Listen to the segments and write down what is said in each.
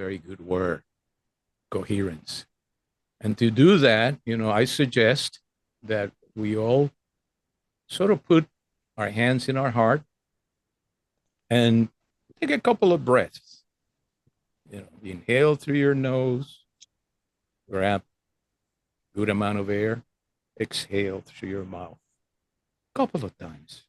very good word, coherence. And to do that, I suggest that we all sort of put our hands in our heart and take a couple of breaths. Inhale through your nose, grab a good amount of air, exhale through your mouth a couple of times.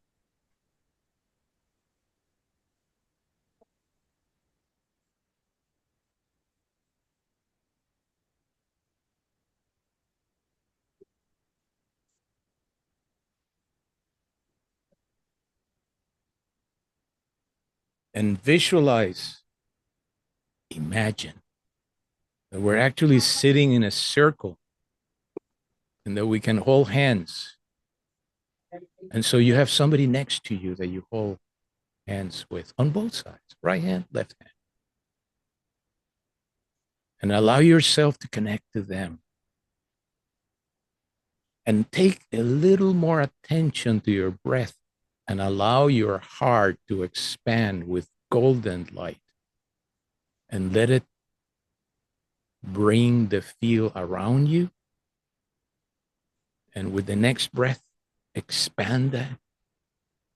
And visualize, imagine that we're actually sitting in a circle and that we can hold hands. And so you have somebody next to you that you hold hands with on both sides, right hand, left hand. And allow yourself to connect to them. And take a little more attention to your breath and allow your heart to expand with golden light. And let it bring the feel around you. And with the next breath, expand that.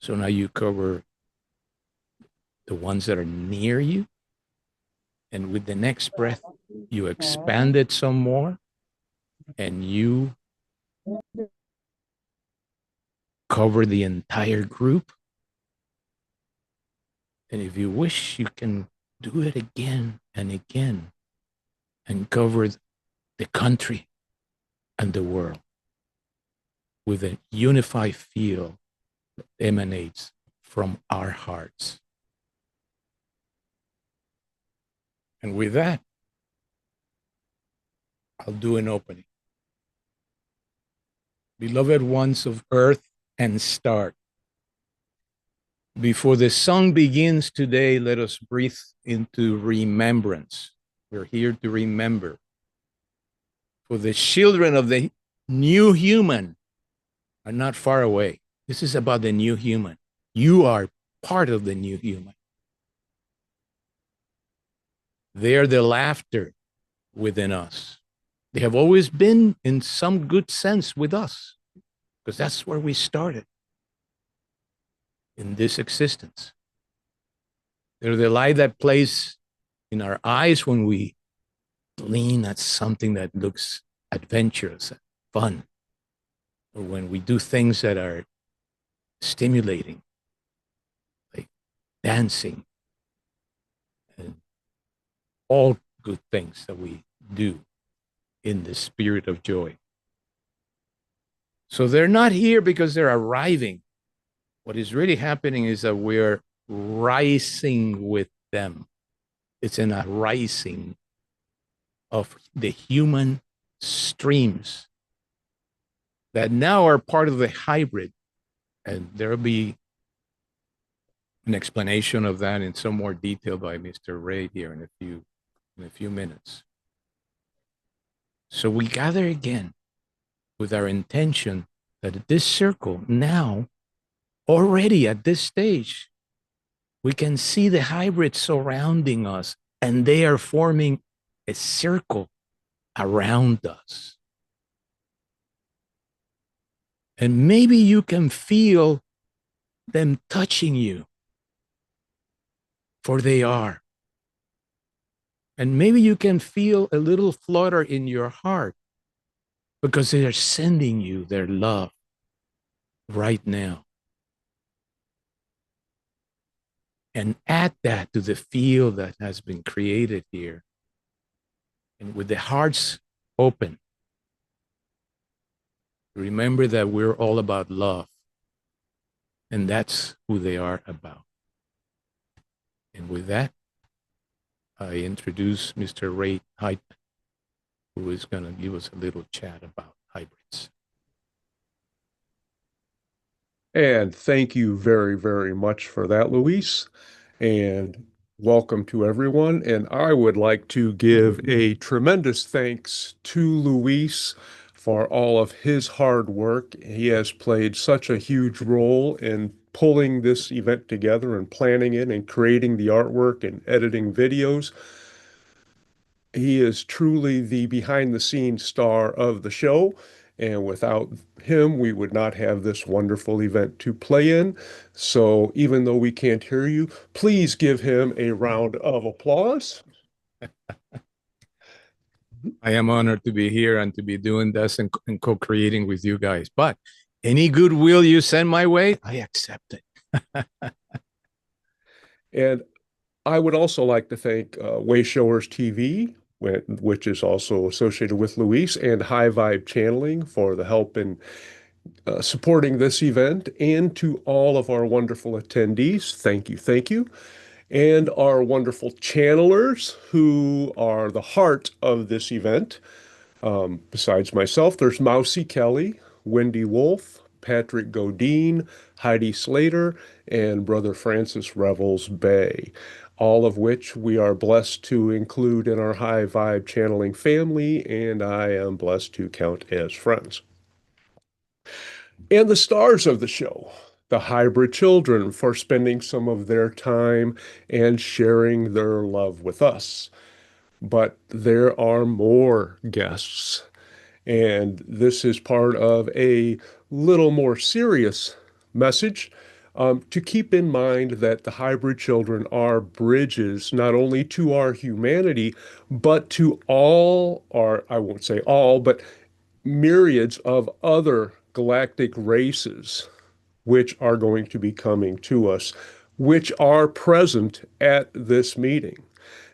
So now you cover the ones that are near you. And with the next breath, you expand it some more and you cover the entire group. And if you wish, you can do it again and again and cover the country and the world with a unified feel that emanates from our hearts. And with that, I'll do an opening. Beloved ones of earth and star, before the song begins today, let us breathe into remembrance. We're here to remember. For the children of the new human are not far away. This is about the new human. You are part of the new human. They are the laughter within us. They have always been, in some good sense, with us, because that's where we started in this existence. They're the light that plays in our eyes when we lean at something that looks adventurous and fun, or when we do things that are stimulating, like dancing and all good things that we do in the spirit of joy. So they're not here because they're arriving. What is really happening is that we're rising with them. It's an arising of the human streams that now are part of the hybrid. And there'll be an explanation of that in some more detail by Mr. Ray here in a few minutes. So we gather again with our intention that this circle now, already at this stage, we can see the hybrids surrounding us and they are forming a circle around us. And maybe you can feel them touching you, for they are. And maybe you can feel a little flutter in your heart because they are sending you their love right now. And add that to the feel that has been created here. And with the hearts open, remember that we're all about love. And that's who they are about. And with that, I introduce Mr. Ray Heitman, who is going to give us a little chat about hybrids. And thank you very, very much for that, Luis. And welcome to everyone. And I would like to give a tremendous thanks to Luis for all of his hard work. He has played such a huge role in pulling this event together and planning it and creating the artwork and editing videos. He is truly the behind the scenes star of the show. And without him, we would not have this wonderful event to play in. So even though we can't hear you, please give him a round of applause. I am honored to be here and to be doing this and co-creating with you guys. But any goodwill you send my way, I accept it. And I would also like to thank Wayshowers TV, which is also associated with Luis, and High Vibe Channeling for the help in supporting this event, and to all of our wonderful attendees. Thank you, thank you. And our wonderful channelers who are the heart of this event. Besides myself, there's Mousie Kelly, Wendy Wolf, Patrick Godin, Heidi Slater, and Brother Francis Revels Bay, all of which we are blessed to include in our High Vibe channeling family, and I am blessed to count as friends. And the stars of the show, the hybrid children, for spending some of their time and sharing their love with us. But there are more guests. And this is part of a little more serious message to keep in mind that the hybrid children are bridges not only to our humanity, but to all our, I won't say all, but myriads of other galactic races which are going to be coming to us, which are present at this meeting,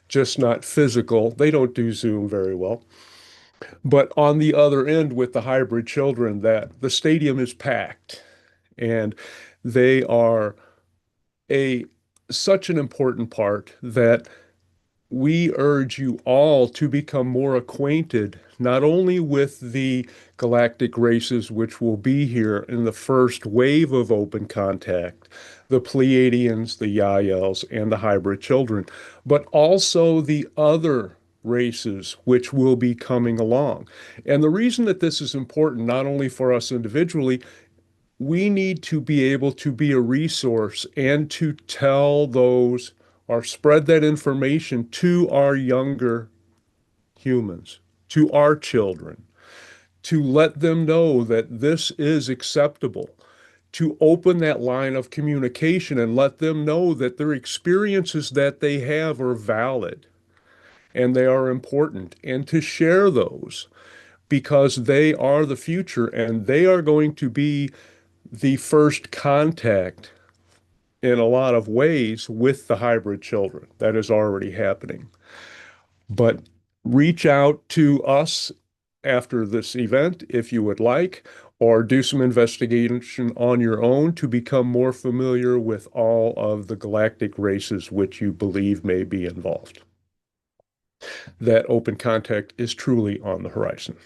just not physical. They don't do Zoom very well. But on the other end, with the hybrid children, that the stadium is packed and they are a such an important part that we urge you all to become more acquainted, not only with the galactic races which will be here in the first wave of open contact, the Pleiadians, the Yaels, and the hybrid children, but also the other races which will be coming along. And the reason that this is important, not only for us individually, we need to be able to be a resource and to tell those or spread that information to our younger humans, to our children, to let them know that this is acceptable, to open that line of communication and let them know that their experiences that they have are valid and they are important, and to share those because they are the future and they are going to be the first contact in a lot of ways with the hybrid children. That is already happening. But reach out to us after this event if you would like, or do some investigation on your own to become more familiar with all of the galactic races which you believe may be involved. That open contact is truly on the horizon.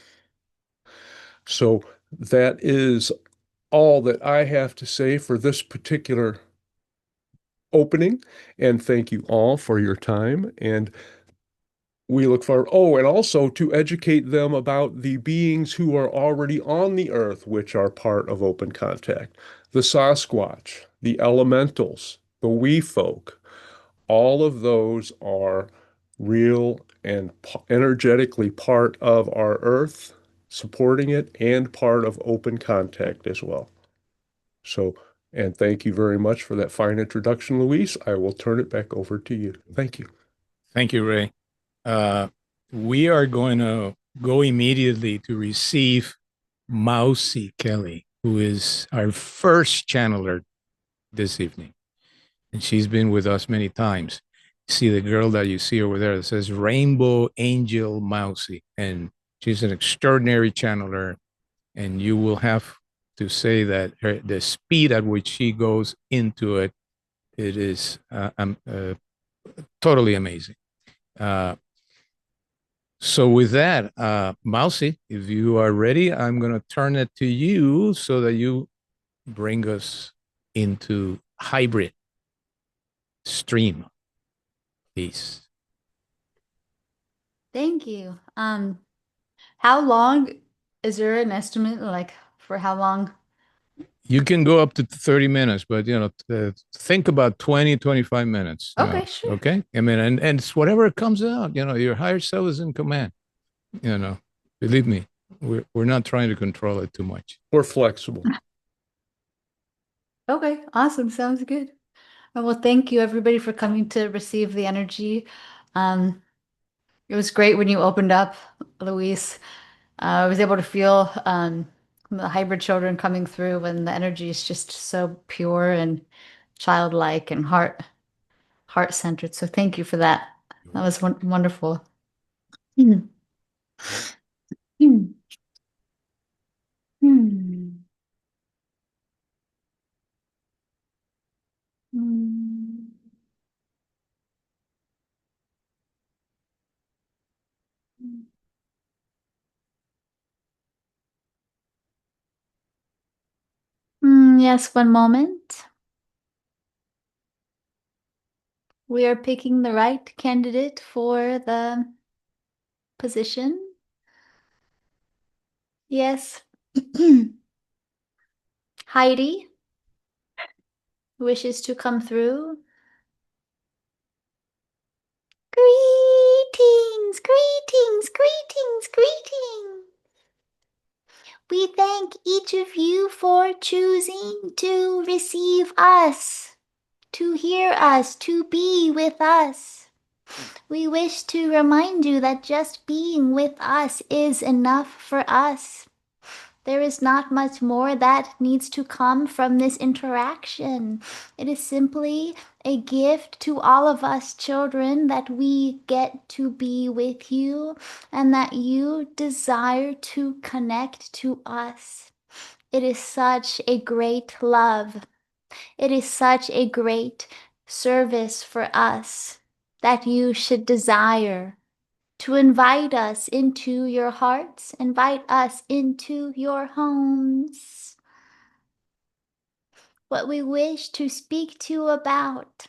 So that is all that I have to say for this particular opening. And thank you all for your time. And we look forward, oh, and also to educate them about the beings who are already on the earth, which are part of open contact. The Sasquatch, the elementals, the wee folk, all of those are real and energetically part of our earth, supporting it, and part of open contact as well. So, and thank you very much for that fine introduction, Luis. I will turn it back over to you. Thank you. Thank you, Ray. Uh, we are going to go immediately to receive Mousie Kelly, who is our first channeler this evening. And she's been with us many times. See the girl that you see over there that says Rainbow Angel Mousie. And she's an extraordinary channeler. And you will have to say that the speed at which she goes into it, it is totally amazing. Uh, so with that, Mousie, if you are ready, I'm going to turn it to you so that you bring us into hybrid stream. Peace. Thank you. How long is there an estimate like for how long? You can go up to 30 minutes, but think about 20, 25 minutes. Okay, sure. Okay. I mean, and it's whatever comes out, your higher self is in command. You know, believe me, we're not trying to control it too much. We're flexible. Okay, awesome. Sounds good. Well, thank you everybody for coming to receive the energy. It was great when you opened up, Luis. I was able to feel the hybrid children coming through, and the energy is just so pure and childlike and heart centered. So thank you for that. That was wonderful. Hmm. Hmm. Hmm. Hmm. Yes, one moment. We are picking the right candidate for the position. Yes. Heidi wishes to come through. Greetings, greetings, greetings, greetings. We thank each of you for choosing to receive us, to hear us, to be with us. We wish to remind you that just being with us is enough for us. There is not much more that needs to come from this interaction. It is simply a gift to all of us children that we get to be with you and that you desire to connect to us. It is such a great love. It is such a great service for us that you should desire to invite us into your hearts, invite us into your homes. What we wish to speak to you about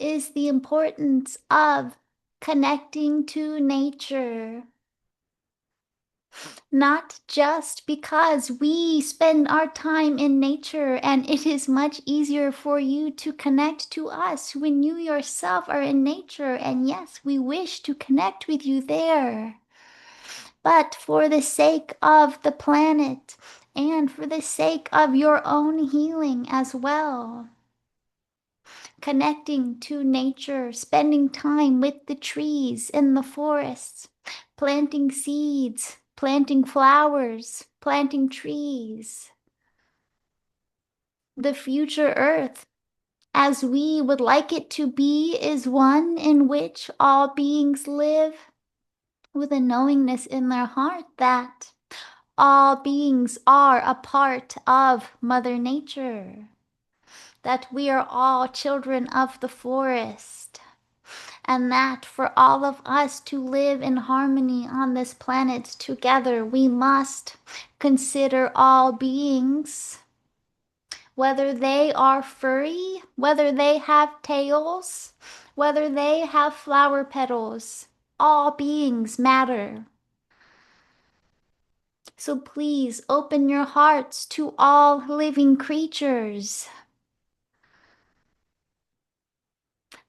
is the importance of connecting to nature. Not just because we spend our time in nature and it is much easier for you to connect to us when you yourself are in nature. And yes, we wish to connect with you there. But for the sake of the planet and for the sake of your own healing as well. Connecting to nature, spending time with the trees in the forests, planting seeds, planting flowers, planting trees. The future earth, as we would like it to be, is one in which all beings live with a knowingness in their heart that all beings are a part of Mother Nature, that we are all children of the forest, and that for all of us to live in harmony on this planet together, we must consider all beings, whether they are furry, whether they have tails, whether they have flower petals, all beings matter. So please open your hearts to all living creatures.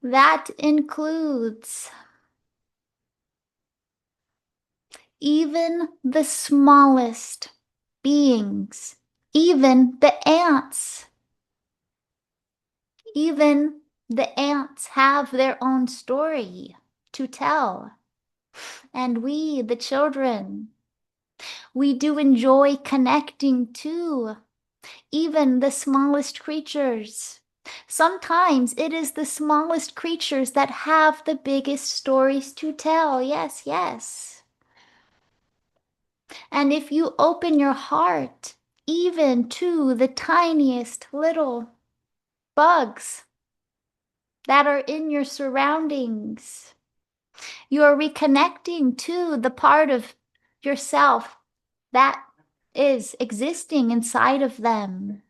That includes even the smallest beings, even the ants. Even the ants have their own story to tell. And we, the children, we do enjoy connecting to even the smallest creatures. Sometimes it is the smallest creatures that have the biggest stories to tell. Yes, yes. And if you open your heart even to the tiniest little bugs that are in your surroundings, you are reconnecting to the part of yourself that is existing inside of them.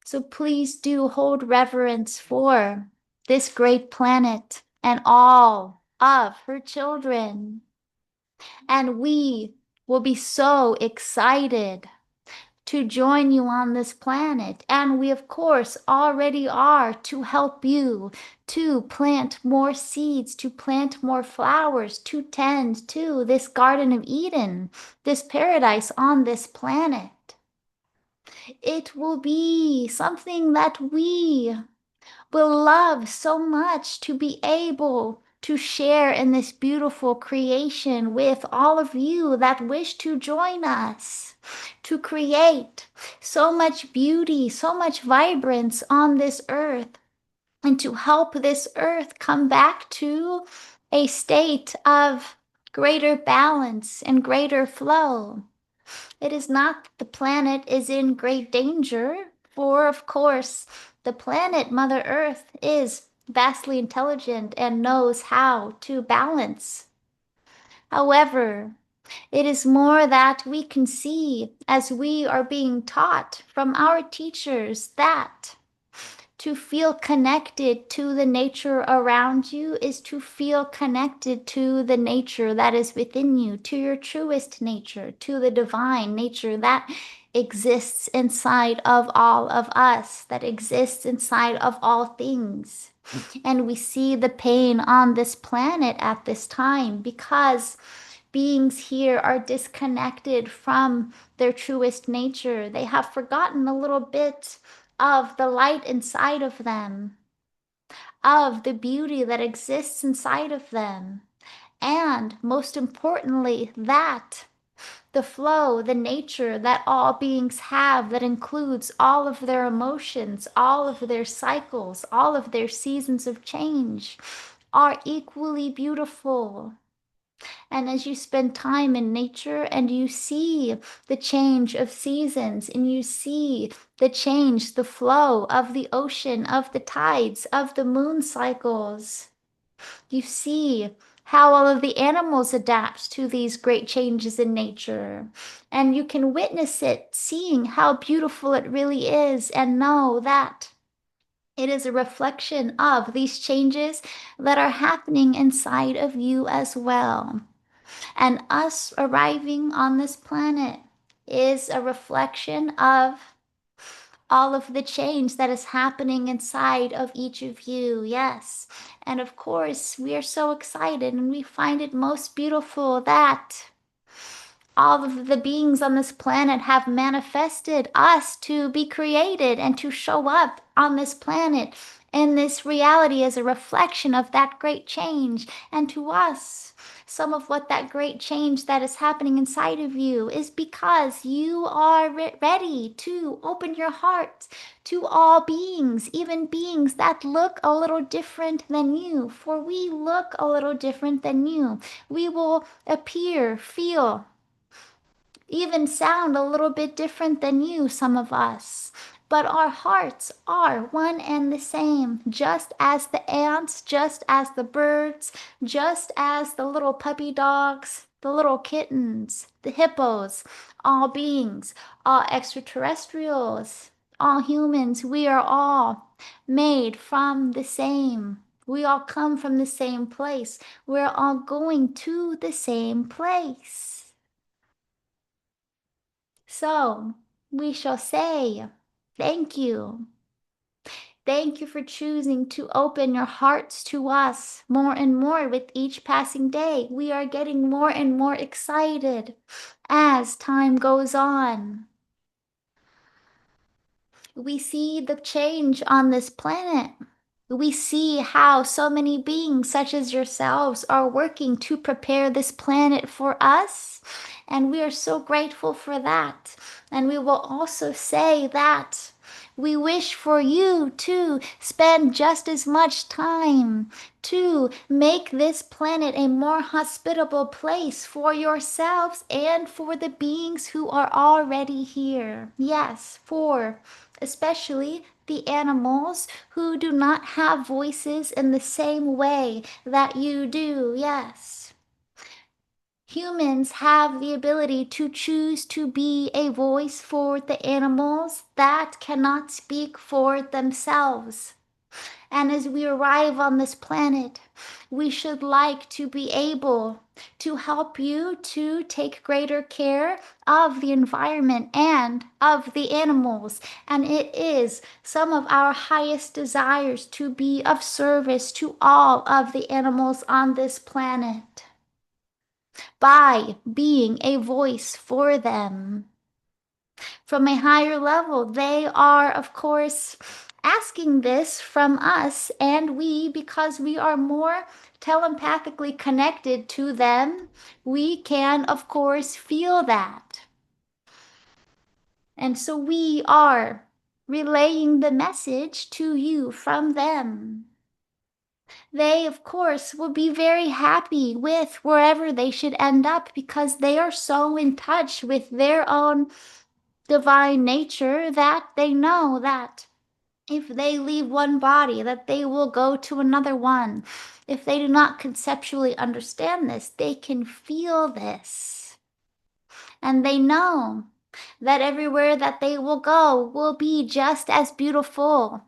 So please do hold reverence for this great planet and all of her children. And we will be so excited to join you on this planet. And we, of course, already are to help you to plant more seeds, to plant more flowers, to tend to this Garden of Eden, this paradise on this planet. It will be something that we will love so much to be able to share in this beautiful creation with all of you that wish to join us, to create so much beauty, so much vibrance on this earth, and to help this earth come back to a state of greater balance and greater flow. It is not that the planet is in great danger, for of course, the planet, Mother Earth, is vastly intelligent and knows how to balance. However, it is more that we can see as we are being taught from our teachers that to feel connected to the nature around you is to feel connected to the nature that is within you, to your truest nature, to the divine nature that exists inside of all of us, that exists inside of all things. And we see the pain on this planet at this time because beings here are disconnected from their truest nature. They have forgotten a little bit of the light inside of them, of the beauty that exists inside of them, and most importantly, that the flow, the nature that all beings have that includes all of their emotions, all of their cycles, all of their seasons of change are equally beautiful. And as you spend time in nature and you see the change of seasons and you see the change, the flow of the ocean, of the tides, of the moon cycles, you see how all of the animals adapt to these great changes in nature. And you can witness it, seeing how beautiful it really is, and know that it is a reflection of these changes that are happening inside of you as well. And us arriving on this planet is a reflection of all of the change that is happening inside of each of you. Yes. And of course, we are so excited and we find it most beautiful that all of the beings on this planet have manifested us to be created and to show up on this planet. And this reality is a reflection of that great change. And to us, some of what that great change that is happening inside of you is because you are ready to open your heart to all beings, even beings that look a little different than you. For we look a little different than you. We will appear, feel, even sound a little bit different than you, some of us. But our hearts are one and the same, just as the ants, just as the birds, just as the little puppy dogs, the little kittens, the hippos, all beings, all extraterrestrials, all humans. We are all made from the same. We all come from the same place. We're all going to the same place. So we shall say, thank you. Thank you for choosing to open your hearts to us more and more with each passing day. We are getting more and more excited as time goes on. We see the change on this planet. We see how so many beings, such as yourselves, are working to prepare this planet for us. And we are so grateful for that. And we will also say that we wish for you to spend just as much time to make this planet a more hospitable place for yourselves and for the beings who are already here. Yes, for especially the animals who do not have voices in the same way that you do. Yes. Humans have the ability to choose to be a voice for the animals that cannot speak for themselves. And as we arrive on this planet, we should like to be able to help you to take greater care of the environment and of the animals. And it is some of our highest desires to be of service to all of the animals on this planet by being a voice for them. From a higher level, they are, of course, asking this from us, and we, because we are more telepathically connected to them, we can, of course, feel that. And so we are relaying the message to you from them. They, of course, will be very happy with wherever they should end up because they are so in touch with their own divine nature that they know that if they leave one body, that they will go to another one. If they do not conceptually understand this, they can feel this. And they know that everywhere that they will go will be just as beautiful.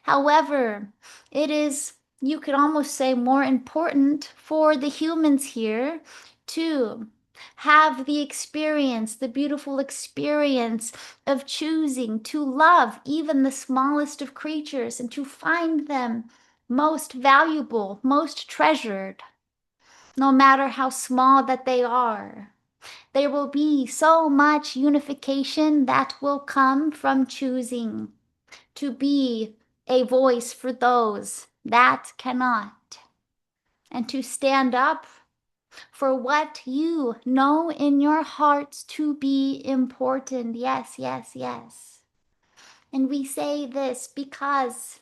However, it is, you could almost say, more important for the humans here to have the experience, the beautiful experience of choosing to love even the smallest of creatures and to find them most valuable, most treasured, no matter how small that they are. There will be so much unification that will come from choosing to be a voice for those that cannot, and to stand up for what you know in your hearts to be important. Yes, yes, yes. And we say this because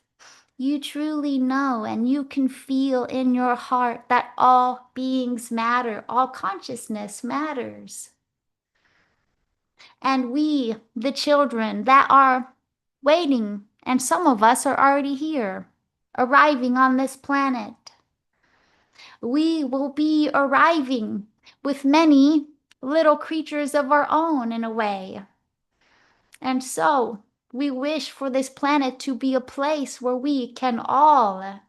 you truly know and you can feel in your heart that all beings matter, all consciousness matters. And we, the children that are waiting, and some of us are already here, arriving on this planet, we will be arriving with many little creatures of our own in a way. And so we wish for this planet to be a place where we can all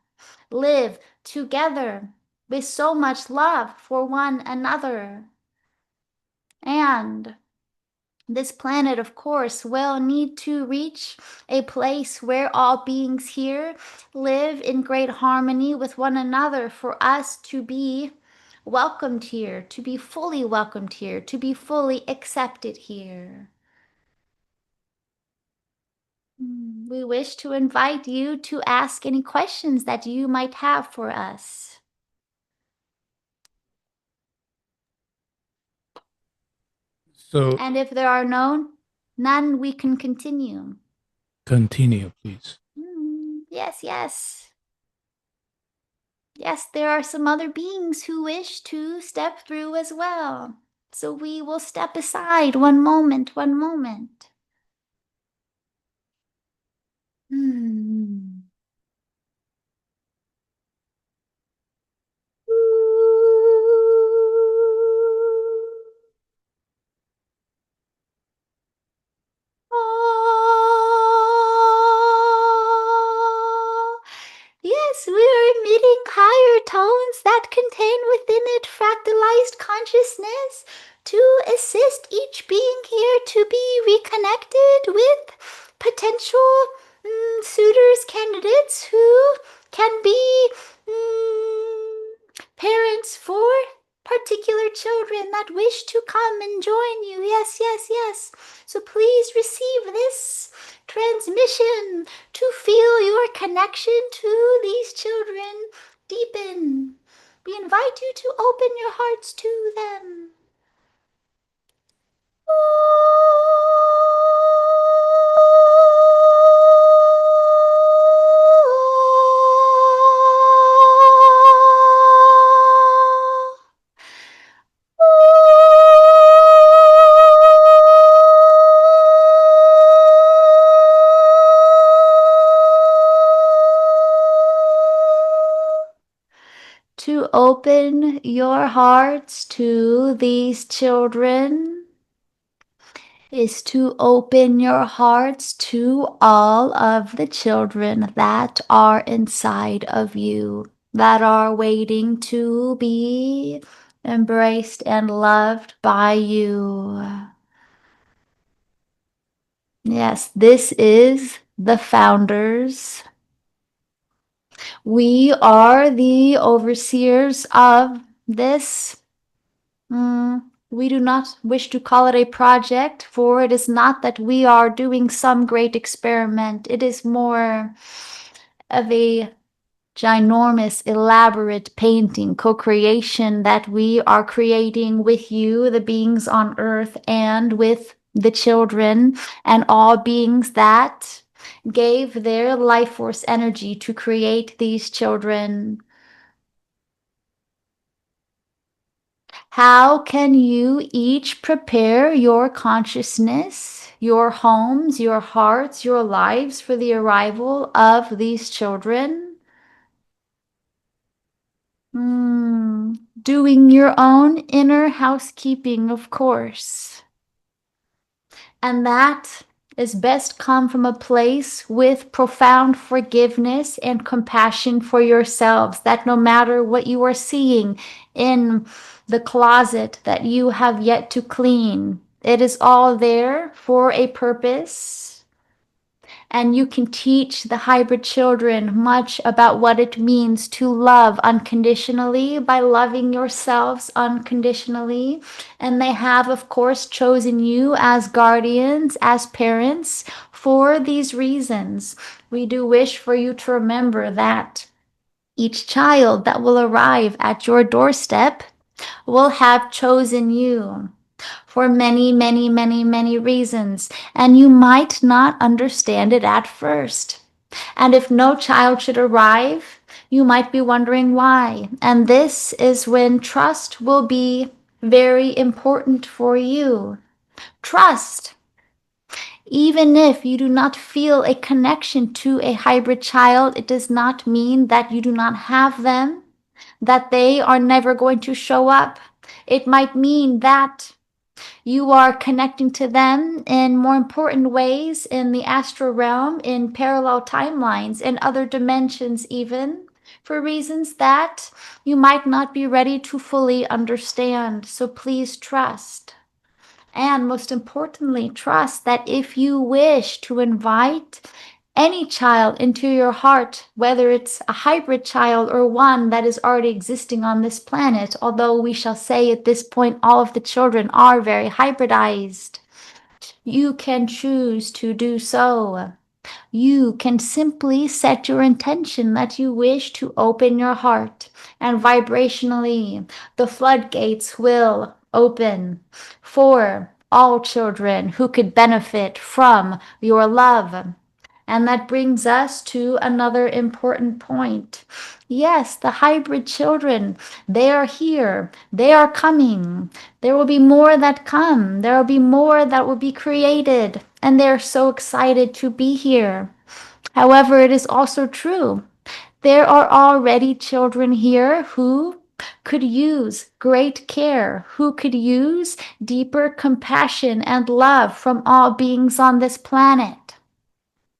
live together with so much love for one another. And this planet, of course, will need to reach a place where all beings here live in great harmony with one another for us to be welcomed here, to be fully welcomed here, to be fully accepted here. We wish to invite you to ask any questions that you might have for us. So And if there are none, we can continue. continue, please. Yes, yes. Yes, there are some other beings who wish to step through as well. So we will step aside one moment, one moment. Oh, yes, we are emitting higher tones that contain within it fractalized consciousness to assist each being here to be reconnected with potential suitors, candidates who can be parents for particular children that wish to come and join you. Yes, yes, yes. So please receive this transmission to feel your connection to these children deepen. We invite you to open your hearts to them. To open your hearts to these children is to open your hearts to all of the children that are inside of you, that are waiting to be embraced and loved by you. Yes, this is the founders. We are the overseers of this. We do not wish to call it a project, for it is not that we are doing some great experiment. It is more of a ginormous, elaborate painting, co-creation that we are creating with you, the beings on earth, and with the children and all beings that gave their life force energy to create these children. How can you each prepare your consciousness, your homes, your hearts, your lives for the arrival of these children? Doing your own inner housekeeping, of course. And that is best come from a place with profound forgiveness and compassion for yourselves, that no matter what you are seeing in the closet that you have yet to clean, it is all there for a purpose. And you can teach the hybrid children much about what it means to love unconditionally by loving yourselves unconditionally. And they have, of course, chosen you as guardians, as parents, for these reasons. We do wish for you to remember that each child that will arrive at your doorstep will have chosen you for many, many, many, many reasons, and you might not understand it at first. And if no child should arrive, you might be wondering why. And this is when trust will be very important for you. Trust. Even if you do not feel a connection to a hybrid child, it does not mean that you do not have them, that they are never going to show up. It might mean that you are connecting to them in more important ways in the astral realm, in parallel timelines, in other dimensions, even for reasons that you might not be ready to fully understand. So please trust. And most importantly, trust that if you wish to invite any child into your heart, whether it's a hybrid child or one that is already existing on this planet, although we shall say at this point all of the children are very hybridized, you can choose to do so. You can simply set your intention that you wish to open your heart, and vibrationally, the floodgates will open for all children who could benefit from your love. And that brings us to another important point. Yes, the hybrid children, they are here. They are coming. There will be more that come. There will be more that will be created. And they're so excited to be here. However, it is also true. There are already children here who could use great care, who could use deeper compassion and love from all beings on this planet.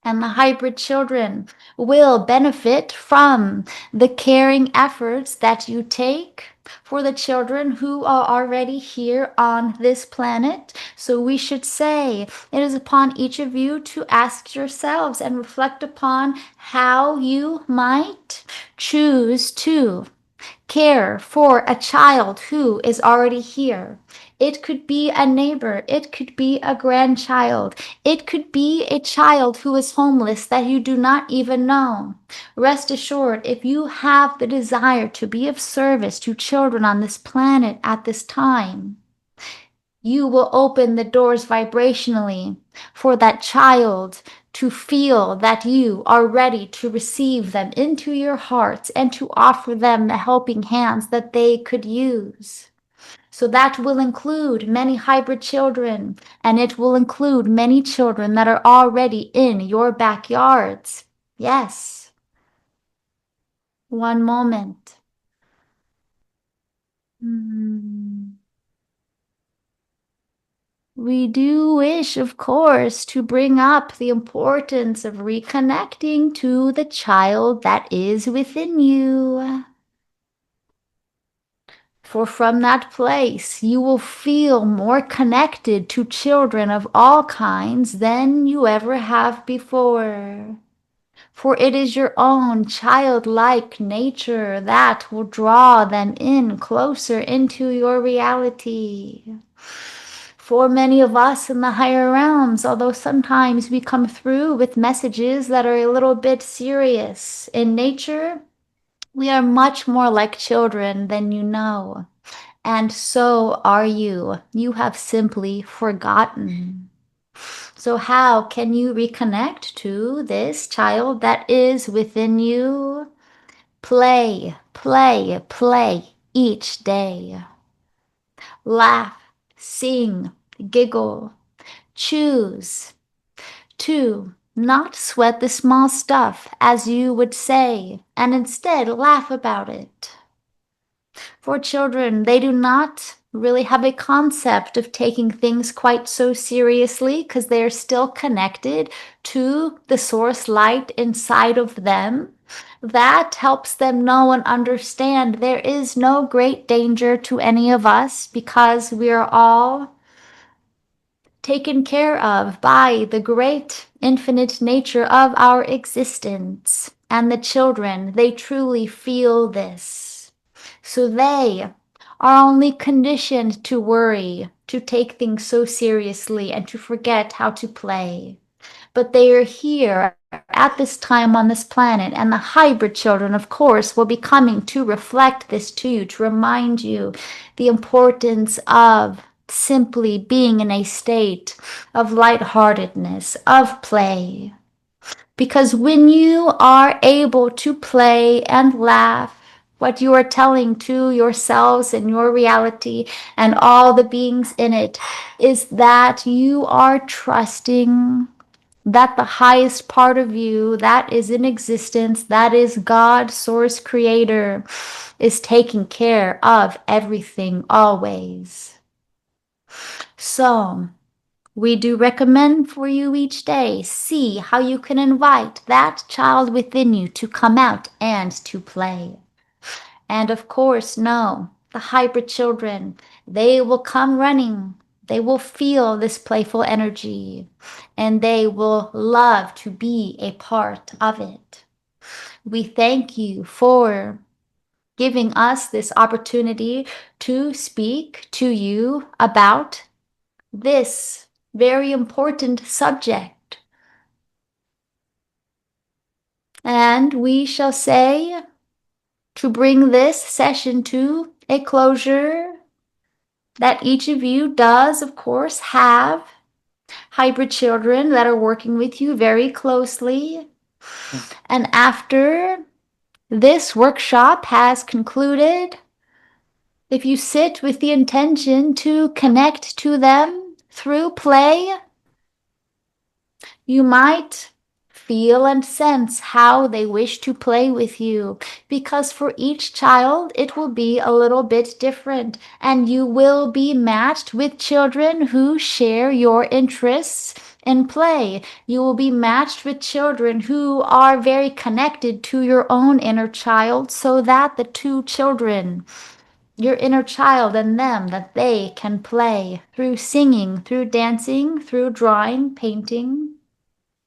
And the hybrid children will benefit from the caring efforts that you take for the children who are already here on this planet. So we should say it is upon each of you to ask yourselves and reflect upon how you might choose to care for a child who is already here. It could be a neighbor. It could be a grandchild. It could be a child who is homeless that you do not even know. Rest assured, if you have the desire to be of service to children on this planet at this time, you will open the doors vibrationally for that child to feel that you are ready to receive them into your hearts and to offer them the helping hands that they could use. So that will include many hybrid children, and it will include many children that are already in your backyards. Yes. One moment. we do wish, of course, to bring up the importance of reconnecting to the child that is within you. For from that place, you will feel more connected to children of all kinds than you ever have before. For it is your own childlike nature that will draw them in closer into your reality. For many of us in the higher realms, although sometimes we come through with messages that are a little bit serious in nature, we are much more like children than you know. And so are you. You have simply forgotten. So how can you reconnect to this child that is within you? Play, play, play each day. Laugh, sing, giggle. Choose to not sweat the small stuff, as you would say, and instead laugh about it. For children, they do not really have a concept of taking things quite so seriously because they are still connected to the source light inside of them. That helps them know and understand there is no great danger to any of us because we are all taken care of by the great infinite nature of our existence. And the children, they truly feel this. So they are only conditioned to worry, to take things so seriously, and to forget how to play. But they are here at this time on this planet, and the hybrid children, of course, will be coming to reflect this to you, to remind you the importance of simply being in a state of lightheartedness, of play. Because when you are able to play and laugh, what you are telling to yourselves and your reality and all the beings in it is that you are trusting that the highest part of you that is in existence, that is God, Source, Creator, is taking care of everything always. So, we do recommend for you each day, see how you can invite that child within you to come out and to play. And of course, know the hybrid children, they will come running. They will feel this playful energy and they will love to be a part of it. We thank you for giving us this opportunity to speak to you about this very important subject. And we shall say, to bring this session to a closure, that each of you does, of course, have hybrid children that are working with you very closely. And after this workshop has concluded, if you sit with the intention to connect to them through play, you might feel and sense how they wish to play with you, because for each child it will be a little bit different, and you will be matched with children who share your interests in play. You will be matched with children who are very connected to your own inner child, so that the two children, your inner child and them, that they can play through singing, through dancing, through drawing, painting,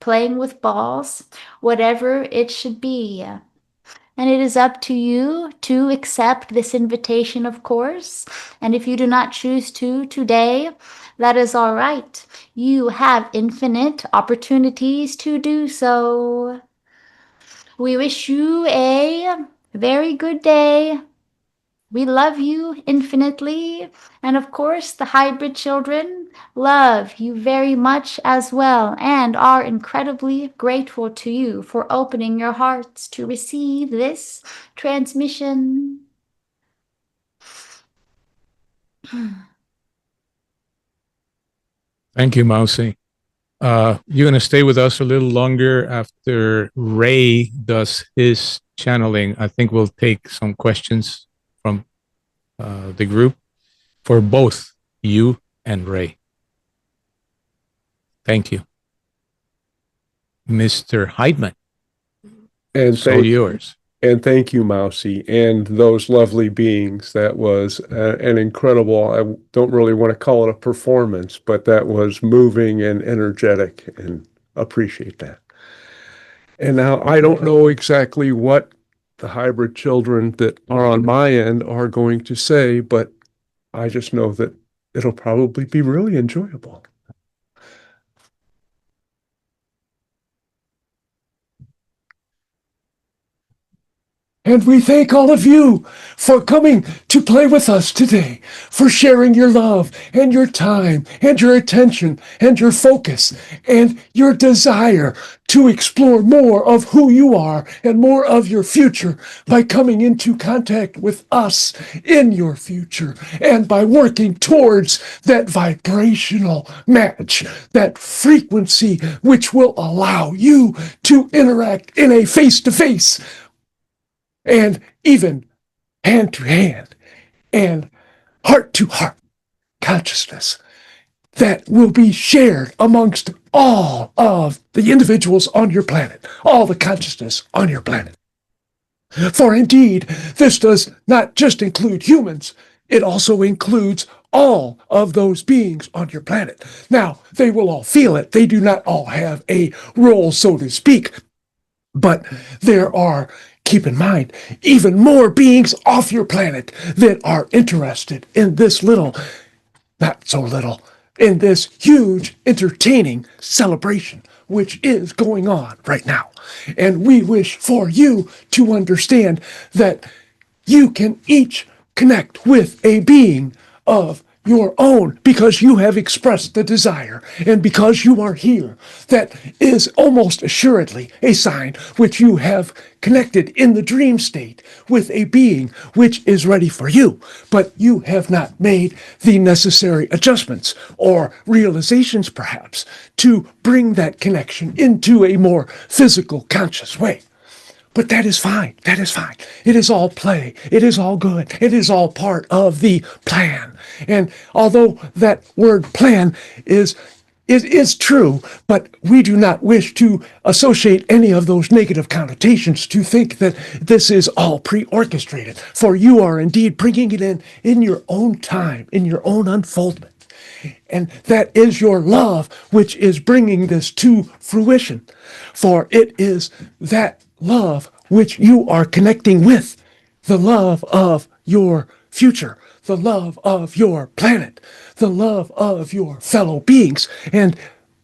playing with balls, whatever it should be. And it is up to you to accept this invitation, of course. And if you do not choose to today, that is all right. You have infinite opportunities to do so. We wish you a very good day. We love you infinitely. And of course, the hybrid children love you very much as well and are incredibly grateful to you for opening your hearts to receive this transmission. Thank you, Mousie. You're going to stay with us a little longer after Ray does his channeling. I think we'll take some questions from the group for both you and Ray. Thank you. Mr. Heitman, And it's all yours. And thank you, Mousie, and those lovely beings. That was an incredible, I don't really want to call it a performance, but that was moving and energetic, and appreciate that. And now I don't know exactly what the hybrid children that are on my end are going to say, but I just know that it'll probably be really enjoyable. And we thank all of you for coming to play with us today, for sharing your love and your time and your attention and your focus and your desire to explore more of who you are and more of your future by coming into contact with us in your future and by working towards that vibrational match, that frequency which will allow you to interact in a face-to-face and even hand to hand and heart to heart consciousness that will be shared amongst all of the individuals on your planet, all the consciousness on your planet. For indeed, this does not just include humans, it also includes all of those beings on your planet. Now, they will all feel it. They do not all have a role, so to speak, but there are, keep in mind, even more beings off your planet that are interested in this little, not so little, in this huge, entertaining celebration which is going on right now. And we wish for you to understand that you can each connect with a being of your own because you have expressed the desire and because you are here. That is almost assuredly a sign which you have connected in the dream state with a being which is ready for you, but you have not made the necessary adjustments or realizations perhaps to bring that connection into a more physical conscious way. But that is fine. That is fine. It is all play. It is all good. It is all part of the plan. And although that word plan is true, but we do not wish to associate any of those negative connotations to think that this is all pre-orchestrated. For you are indeed bringing it in your own time, in your own unfoldment. And that is your love which is bringing this to fruition. For it is that love which you are connecting with, the love of your future, the love of your planet, the love of your fellow beings, and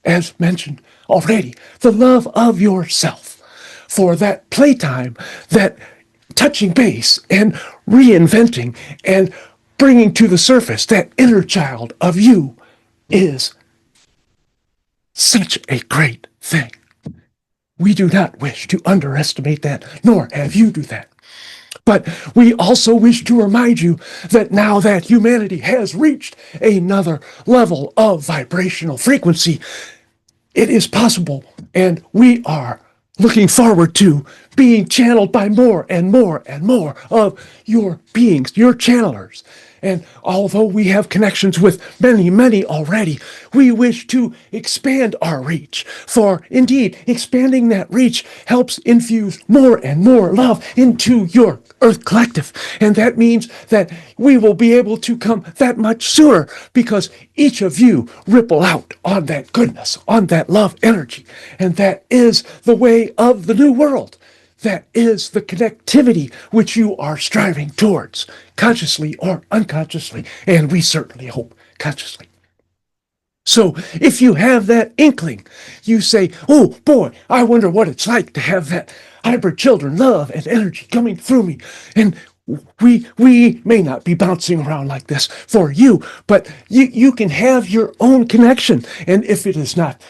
as mentioned already, the love of yourself. For that playtime, that touching base and reinventing and bringing to the surface that inner child of you is such a great thing. We do not wish to underestimate that, nor have you do that. But we also wish to remind you that now that humanity has reached another level of vibrational frequency, it is possible, and we are looking forward to being channeled by more and more and more of your beings, your channelers. And although we have connections with many, many already, we wish to expand our reach. For indeed, expanding that reach helps infuse more and more love into your Earth Collective. And that means that we will be able to come that much sooner because each of you ripple out on that goodness, on that love energy. And that is the way of the new world. That is the connectivity which you are striving towards, consciously or unconsciously, and we certainly hope consciously. So if you have that inkling, you say, oh boy, I wonder what it's like to have that hybrid children love and energy coming through me. And we may not be bouncing around like this for you, but you can have your own connection. And if it is not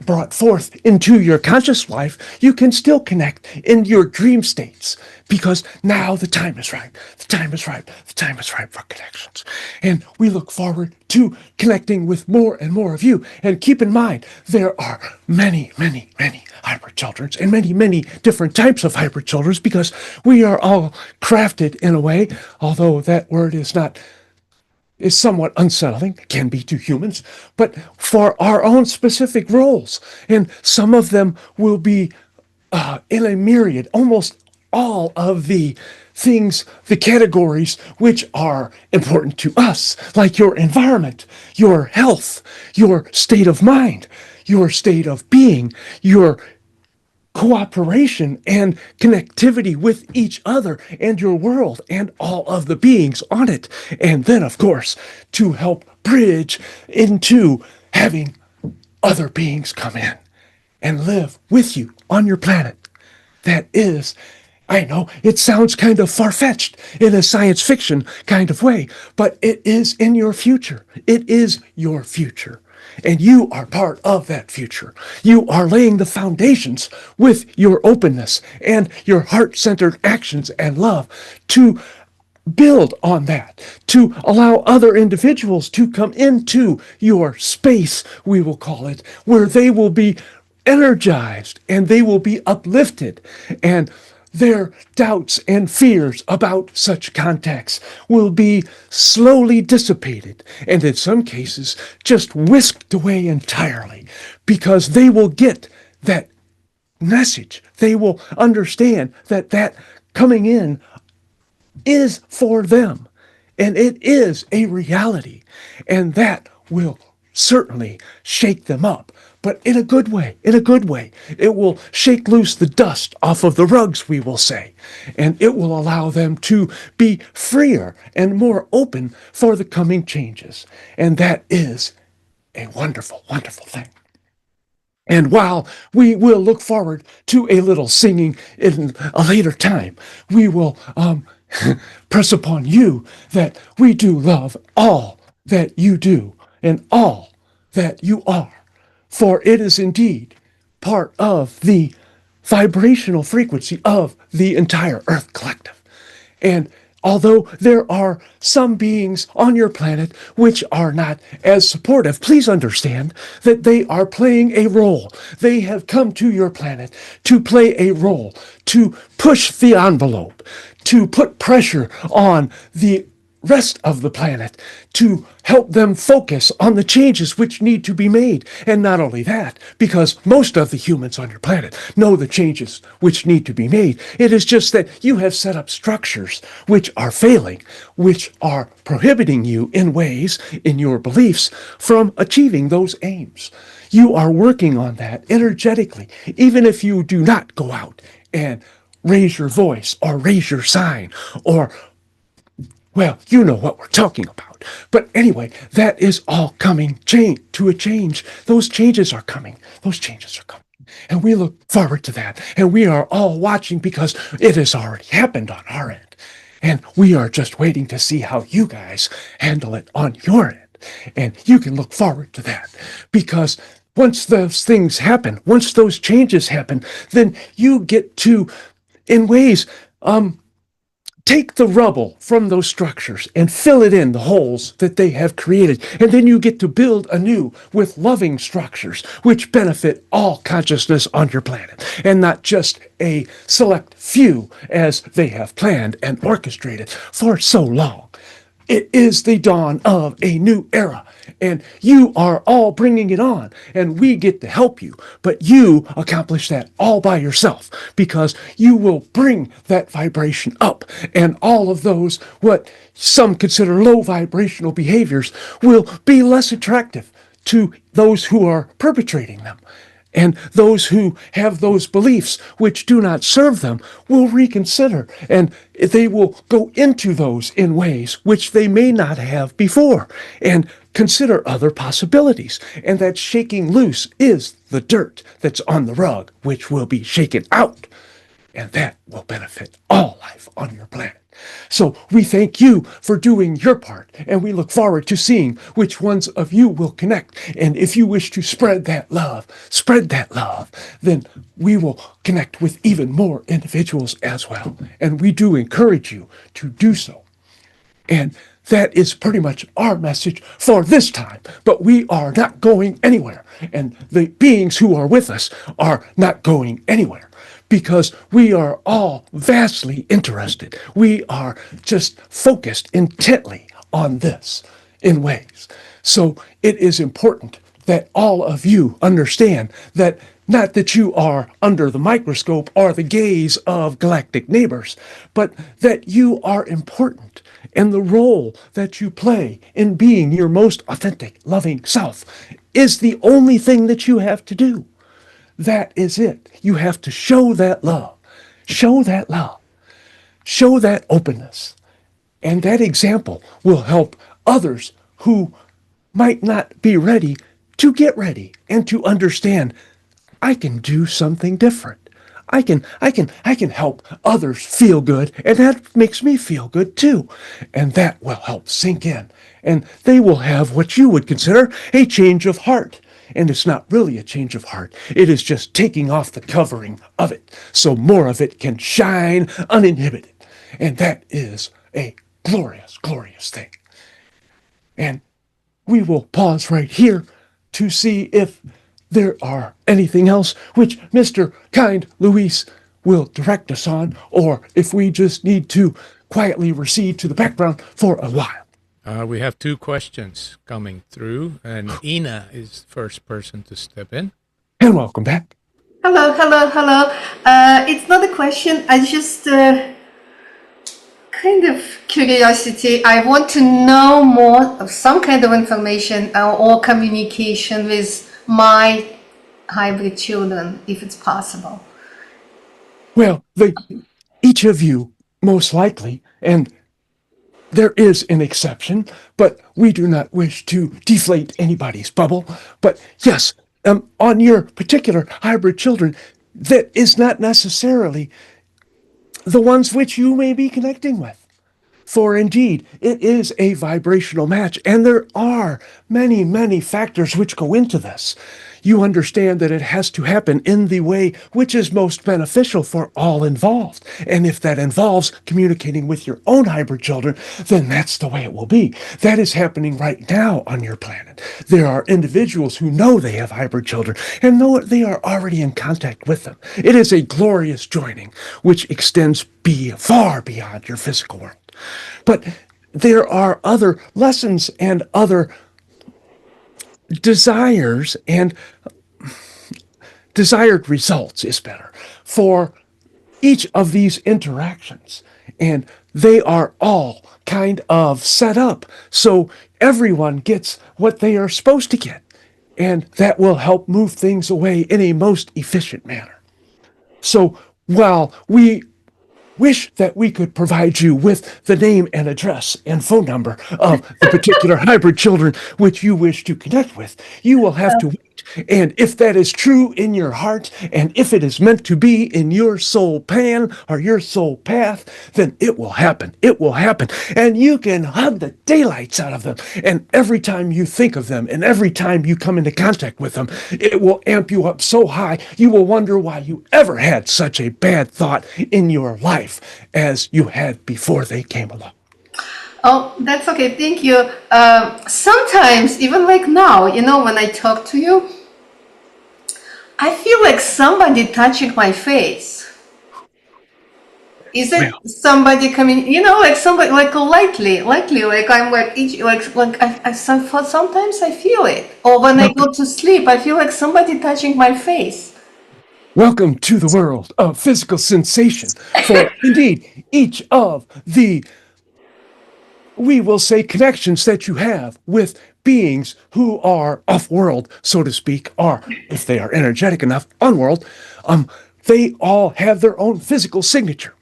brought forth into your conscious life, you can still connect in your dream states because now the time is right. The time is right. The time is right for connections. And we look forward to connecting with more and more of you. And keep in mind, there are many, many, many hybrid children and many, many different types of hybrid children because we are all crafted in a way, although that word is not is somewhat unsettling, can be to humans, but for our own specific roles. And some of them will be in a myriad, almost all of the things, the categories which are important to us, like your environment, your health, your state of mind, your state of being, your cooperation and connectivity with each other and your world and all of the beings on it. And then, of course, to help bridge into having other beings come in and live with you on your planet. That is, I know it sounds kind of far-fetched in a science fiction kind of way, but it is in your future. It is your future. And you are part of that future. You are laying the foundations with your openness and your heart-centered actions and love to build on that, to allow other individuals to come into your space, we will call it, where they will be energized and they will be uplifted, and their doubts and fears about such contacts will be slowly dissipated, and in some cases just whisked away entirely, because they will get that message. They will understand that that coming in is for them, and it is a reality, and that will certainly shake them up, but in a good way, in a good way. It will shake loose the dust off of the rugs, we will say, and it will allow them to be freer and more open for the coming changes, and that is a wonderful, wonderful thing. And while we will look forward to a little singing in a later time, we will press upon you that we do love all that you do and all that you are, for it is indeed part of the vibrational frequency of the entire Earth Collective. And although there are some beings on your planet which are not as supportive, please understand that they are playing a role. They have come to your planet to play a role, to push the envelope, to put pressure on the rest of the planet, to help them focus on the changes which need to be made. And not only that, because most of the humans on your planet know the changes which need to be made. It is just that you have set up structures which are failing, which are prohibiting you in ways, in your beliefs, from achieving those aims. You are working on that energetically, even if you do not go out and raise your voice or raise your sign or, well, you know what we're talking about. But anyway, that is all coming to a change. Those changes are coming. Those changes are coming. And we look forward to that. And we are all watching because it has already happened on our end. And we are just waiting to see how you guys handle it on your end. And you can look forward to that, because once those things happen, once those changes happen, then you get to, in ways, take the rubble from those structures and fill it in the holes that they have created. And then you get to build anew with loving structures which benefit all consciousness on your planet, and not just a select few as they have planned and orchestrated for so long. It is the dawn of a new era, and you are all bringing it on, and we get to help you. But you accomplish that all by yourself, because you will bring that vibration up, and all of those, what some consider low vibrational behaviors, will be less attractive to those who are perpetrating them. And those who have those beliefs which do not serve them will reconsider, and they will go into those in ways which they may not have before, and consider other possibilities. And that shaking loose is the dirt that's on the rug, which will be shaken out. And that will benefit all life on your planet. So we thank you for doing your part, and we look forward to seeing which ones of you will connect. And if you wish to spread that love, then we will connect with even more individuals as well. And we do encourage you to do so. And that is pretty much our message for this time. But we are not going anywhere. And the beings who are with us are not going anywhere, because we are all vastly interested. We are just focused intently on this. in ways. So it is important that all of you understand that not that you are under the microscope or the gaze of galactic neighbors, but that you are important, and the role that you play in being your most authentic, loving self is the only thing that you have to do. That is it. You have to show that love, show that love, show that openness. And that example will help others who might not be ready to get ready and to understand I can do something different. I can help others feel good, and that makes me feel good too. And that will help sink in. And they will have what you would consider a change of heart. And it's not really a change of heart. It is just taking off the covering of it so more of it can shine uninhibited. And that is a glorious, glorious thing. And we will pause right here to see if there are anything else which Mr. Kind Luis will direct us on, or if we just need to quietly recede to the background for a while. We have two questions coming through, and Ina is the first person to step in. And welcome back. Hello, hello, hello. It's not a question. I just kind of curiosity. I want to know more of some kind of information or communication with my hybrid children, if it's possible. Well, each of you, most likely, and there is an exception, but we do not wish to deflate anybody's bubble. But yes, on your particular hybrid children, that is not necessarily the ones which you may be connecting with. For indeed, it is a vibrational match, and there are many, many factors which go into this. You understand that it has to happen in the way which is most beneficial for all involved. And if that involves communicating with your own hybrid children, then that's the way it will be. That is happening right now on your planet. There are individuals who know they have hybrid children and know they are already in contact with them. It is a glorious joining which extends far beyond your physical world. But there are other lessons and other desires, and desired results is better for each of these interactions. And they are all kind of set up so everyone gets what they are supposed to get. And that will help move things away in a most efficient manner. So while we wish that we could provide you with the name and address and phone number of the particular hybrid children which you wish to connect with, you will have to wait. And if that is true in your heart, and if it is meant to be in your soul pan or your soul path, then it will happen. It will happen. And you can hug the daylights out of them. And every time you think of them, and every time you come into contact with them, it will amp you up so high, you will wonder why you ever had such a bad thought in your life as you had before they came along. Oh, that's okay. Thank you. Sometimes, even like now, when I talk to you, I feel like somebody touching my face. Is it somebody coming, like somebody, like lightly, like I'm like, sometimes I feel it. Or when I go to sleep, I feel like somebody touching my face. Welcome to the world of physical sensation. For indeed, each of the, we will say, connections that you have with beings who are off-world, so to speak, or if they are energetic enough, on-world, they all have their own physical signature.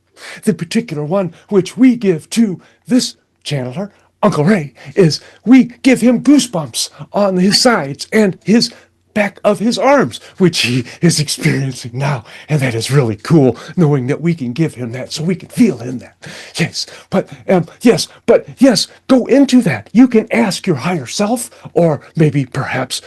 The particular one which we give to this channeler, Uncle Ray, is we give him goosebumps on his sides and his back of his arms, which he is experiencing now. And that is really cool, knowing that we can give him that so we can feel in that. Yes, but go into that. You can ask your higher self, or maybe perhaps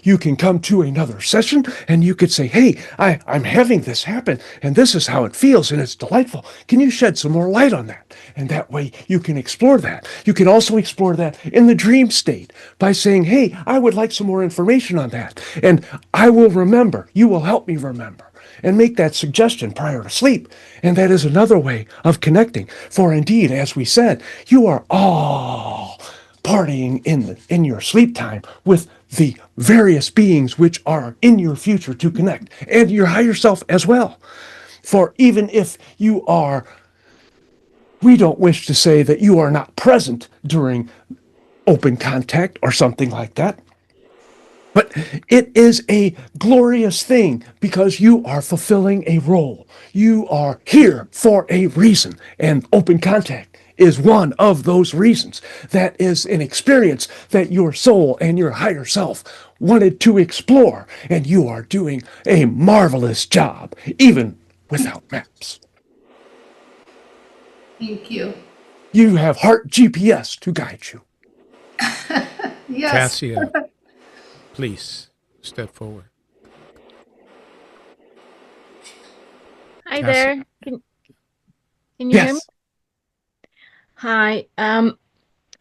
you can come to another session and you could say, hey, I'm having this happen and this is how it feels and it's delightful. Can you shed some more light on that? And that way you can explore that. You can also explore that in the dream state by saying, hey, I would like some more information on that. And I will remember. You will help me remember. And make that suggestion prior to sleep. And that is another way of connecting. For indeed, as we said, you are all partying in your sleep time with the various beings which are in your future to connect, and your higher self as well. For even if you are, we don't wish to say that you are not present during open contact or something like that. But it is a glorious thing because you are fulfilling a role. You are here for a reason, and open contact is one of those reasons. That is an experience that your soul and your higher self wanted to explore, and you are doing a marvelous job, even without maps. Thank you. You have heart GPS to guide you. Yes. Cassia, please step forward. Hi Cassie. there. Can you hear me? Yes. Hi.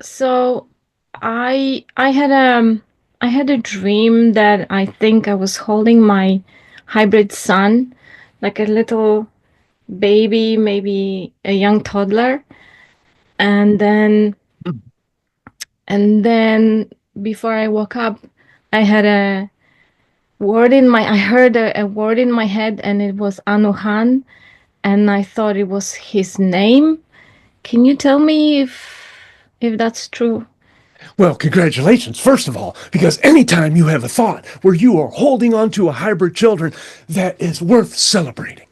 So I had a dream that I think I was holding my hybrid son, like a little baby, maybe a young toddler. And then before I woke up, I had a I heard a word in my head, and it was Anuhan, and I thought it was his name. Can you tell me if that's true? Well, congratulations, first of all, because anytime you have a thought where you are holding on to a hybrid children, that is worth celebrating.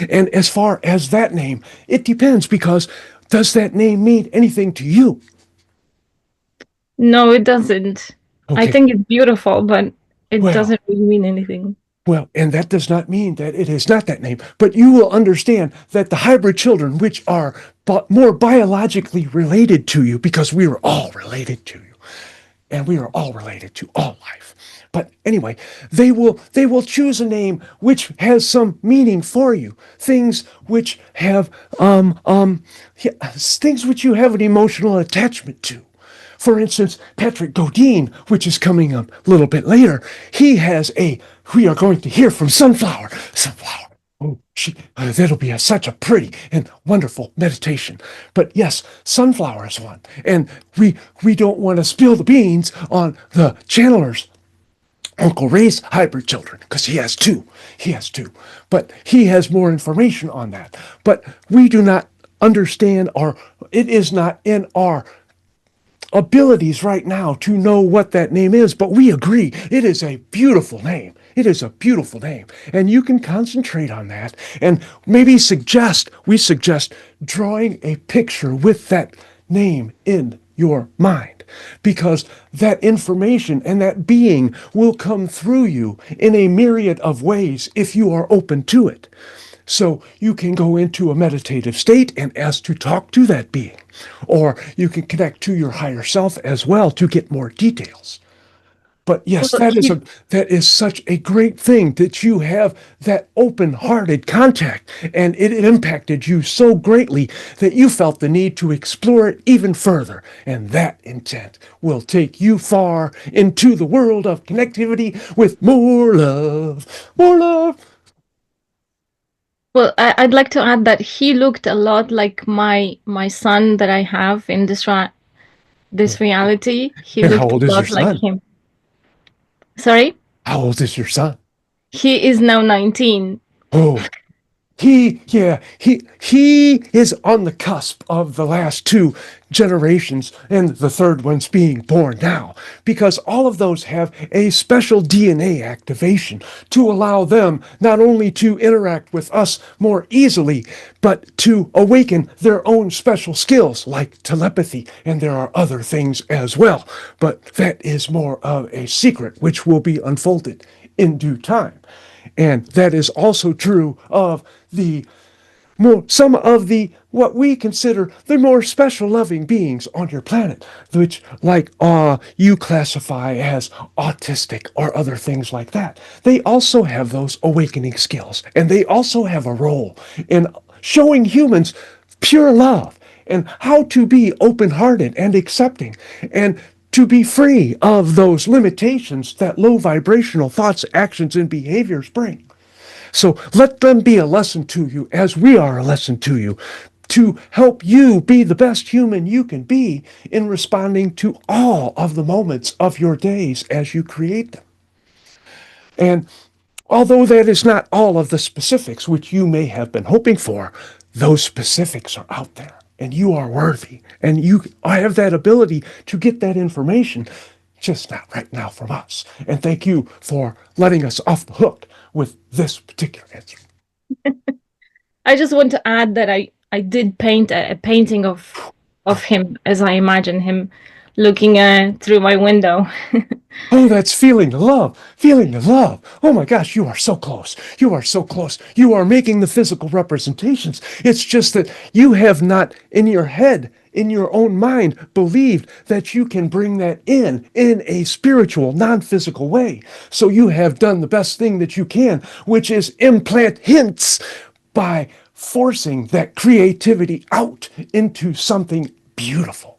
And as far as that name, it depends, because does that name mean anything to you? No, it doesn't. I Okay. think it's beautiful, but it Well, doesn't really mean anything. Well, and that does not mean that it is not that name, but you will understand that the hybrid children, which are more biologically related to you, because we are all related to you, and we are all related to all life. But anyway, they will choose a name which has some meaning for you. Things which have things which you have an emotional attachment to. For instance, Patrick Godin, which is coming up a little bit later, we are going to hear from Sunflower. Sunflower. Oh, that'll be such a pretty and wonderful meditation. But yes, Sunflower is one. And we don't want to spill the beans on the channelers. Uncle Ray's hybrid children, because he has two. He has two. But he has more information on that. But we do not understand, or it is not in our abilities right now to know what that name is, but we agree it is a beautiful name. It is a beautiful name. And you can concentrate on that and maybe we suggest drawing a picture with that name in your mind, because that information and that being will come through you in a myriad of ways if you are open to it. So you can go into a meditative state and ask to talk to that being, or you can connect to your higher self as well to get more details. But yes, Well, that is such a great thing that you have that open-hearted contact, and it impacted you so greatly that you felt the need to explore it even further. And that intent will take you far into the world of connectivity with more love, more love. Well, I'd like to add that he looked a lot like my son that I have in this reality. He And how looked old a is your lot like son? him. Sorry? How old is your son? He is now 19. Oh, he is on the cusp of the last two generations, and the third one's being born now, because all of those have a special DNA activation to allow them not only to interact with us more easily, but to awaken their own special skills like telepathy, and there are other things as well. But that is more of a secret which will be unfolded in due time. And that is also true of some of the what we consider the more special loving beings on your planet, which like you classify as autistic or other things like that. They also have those awakening skills, and they also have a role in showing humans pure love and how to be open-hearted and accepting, and to be free of those limitations that low vibrational thoughts, actions, and behaviors bring. So let them be a lesson to you as we are a lesson to you. to help you be the best human you can be in responding to all of the moments of your days as you create them. And although that is not all of the specifics which you may have been hoping for, those specifics are out there and you are worthy and you have that ability to get that information, just not right now from us. And thank you for letting us off the hook with this particular answer. I just want to add that I did paint a painting of him as I imagine him looking through my window. Oh, that's feeling the love, feeling the love. Oh my gosh, you are so close. You are so close. You are making the physical representations. It's just that you have not in your head, in your own mind, believed that you can bring that in a spiritual, non-physical way. So you have done the best thing that you can, which is implant hints by forcing that creativity out into something beautiful.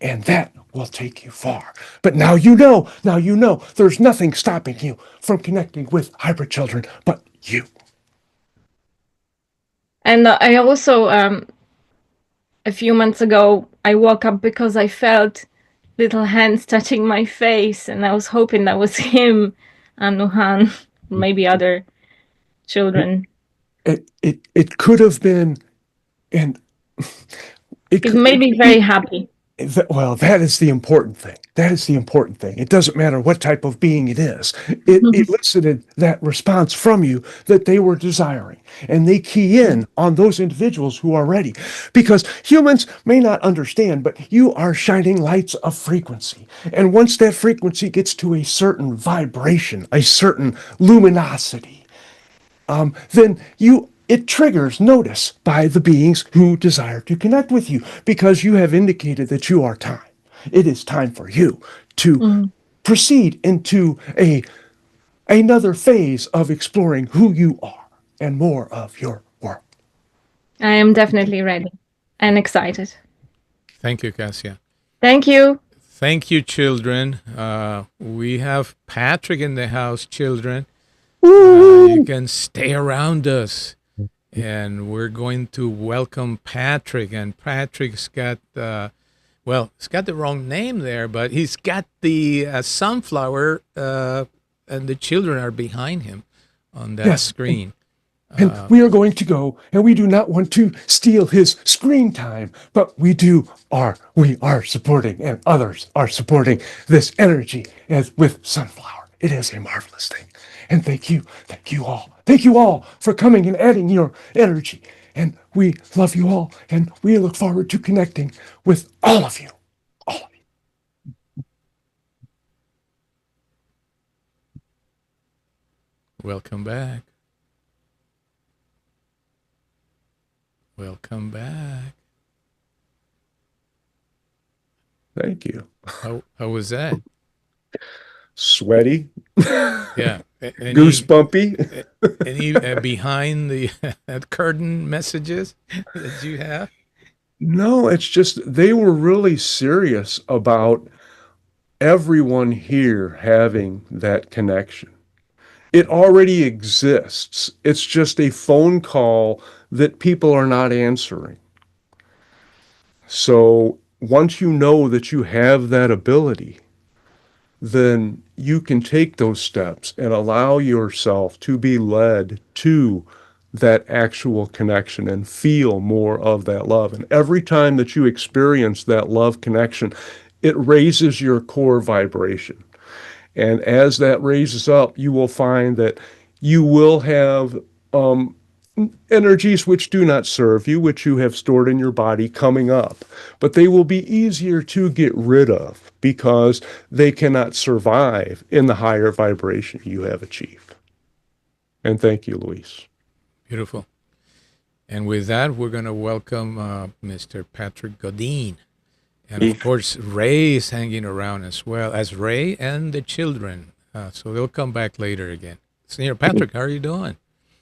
And that will take you far. But now you know, there's nothing stopping you from connecting with hybrid children but you. And I also, a few months ago, I woke up because I felt little hands touching my face, and I was hoping that was him and Nuhan, maybe other children. It could have been, and It made me very happy. Well, that is the important thing. That is the important thing. It doesn't matter what type of being it is. It elicited that response from you that they were desiring. And they key in on those individuals who are ready. Because humans may not understand, but you are shining lights of frequency. And once that frequency gets to a certain vibration, a certain luminosity, then it triggers notice by the beings who desire to connect with you because you have indicated that you are time. It is time for you to proceed into another phase of exploring who you are and more of your world. I am definitely ready and excited. Thank you, Cassia. Thank you. Thank you, children. We have Patrick in the house, children. You can stay around us. And we're going to welcome Patrick. And Patrick's got, it's got the wrong name there, but he's got the sunflower, and the children are behind him on that screen. And we are going to go, and we do not want to steal his screen time, but we are supporting, and others are supporting this energy as with sunflower. It is a marvelous thing. And thank you all for coming and adding your energy. And we love you all, and we look forward to connecting with all of you. All of you. Welcome back. Welcome back. Thank you. How was that? Sweaty. Yeah. Goosebumpy. Any behind the curtain messages that you have? No, it's just they were really serious about everyone here having that connection. It already exists. It's just a phone call that people are not answering. So once you know that you have that ability, then you can take those steps and allow yourself to be led to that actual connection and feel more of that love. And every time that you experience that love connection, it raises your core vibration. And as that raises up, you will find that you will have energies which do not serve you, which you have stored in your body coming up. But they will be easier to get rid of because they cannot survive in the higher vibration you have achieved. And thank you, Luis. Beautiful. And with that, we're going to welcome Mr. Patrick Godin. And of course, Ray is hanging around as well as Ray and the children. So they'll come back later again. Senior Patrick, how are you doing?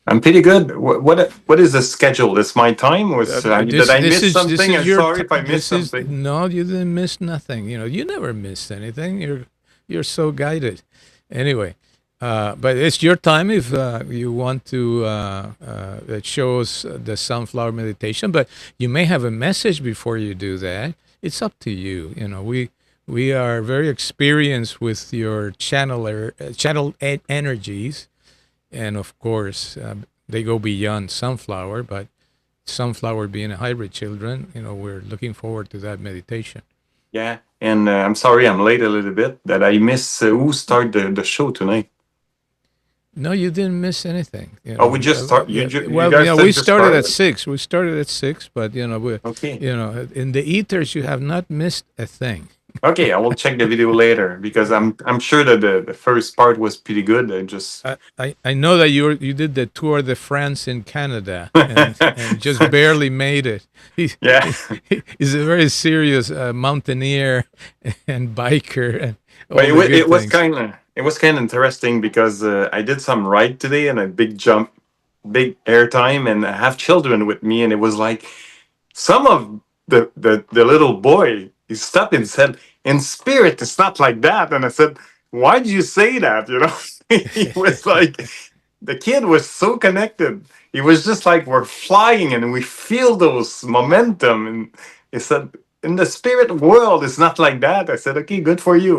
I'm pretty good. What is the schedule? Is my time, or did I miss something? I'm sorry if I missed something. No, you didn't miss nothing. You never missed anything. You're so guided. Anyway, But it's your time if you want to show us the sunflower meditation. But you may have a message before you do that. It's up to you. You know, we are very experienced with your channel energies, and of course they go beyond sunflower. But sunflower being a hybrid children, you know, we're looking forward to that meditation. Yeah, and I'm sorry I'm late a little bit. That I miss who started the show tonight. No, you didn't miss anything. You Oh, know. we just start. Well, you guys we just started at 6. We started at 6, but you know, Okay. you know, in the ethers, you have not missed a thing. Okay, I will check the video later because I'm sure that the first part was pretty good. I know that you did the Tour de France in Canada and just barely made it. Yeah. He's a very serious mountaineer and biker and all But the good it was things. kind of interesting because I did some ride today and a big jump, big air time, and I have children with me, and it was like some of the little boy, he stopped and said, "In spirit, it's not like that." And I said, "Why did you say that?" You know, he was like, the kid was so connected. He was just like, we're flying and we feel those momentum. And he said, in the spirit world, it's not like that. I said, okay, good for you.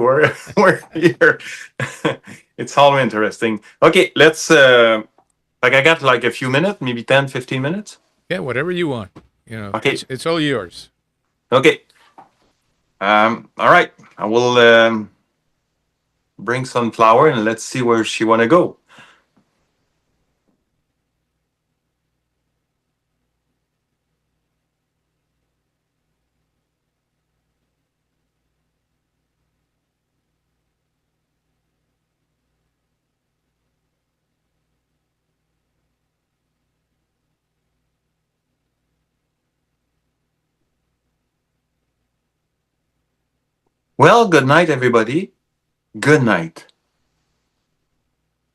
We're here. It's all interesting. Okay, let's, I got like a few minutes, maybe 10, 15 minutes. Yeah, whatever you want. You know, Okay. it's all yours. Okay. All right. I will bring Sunflower and let's see where she want to go. Well, good night, everybody. Good night.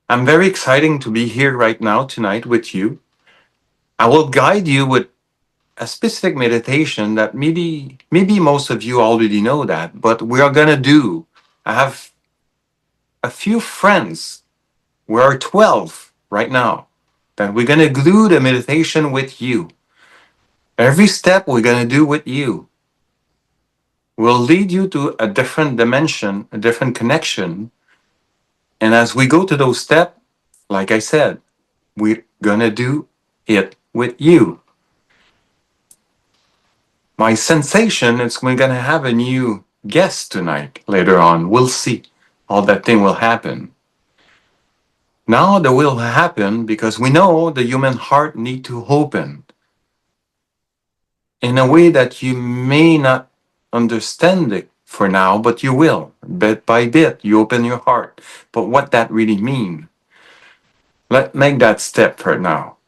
I'm very excited to be here right now tonight with you. I will guide you with a specific meditation that maybe most of you already know that, but we are gonna do. I have a few friends. We are 12 right now. That we're gonna do the meditation with you. Every step we're gonna do with you will lead you to a different dimension, a different connection. And as we go to those steps, like I said, we're gonna do it with you. My sensation is we're gonna have a new guest tonight later on. We'll see how that thing will happen. Now that will happen because we know the human heart need to open in a way that you may not understand it for now, but you will. Bit by bit, you open your heart. But what that really mean? Let's make that step for now.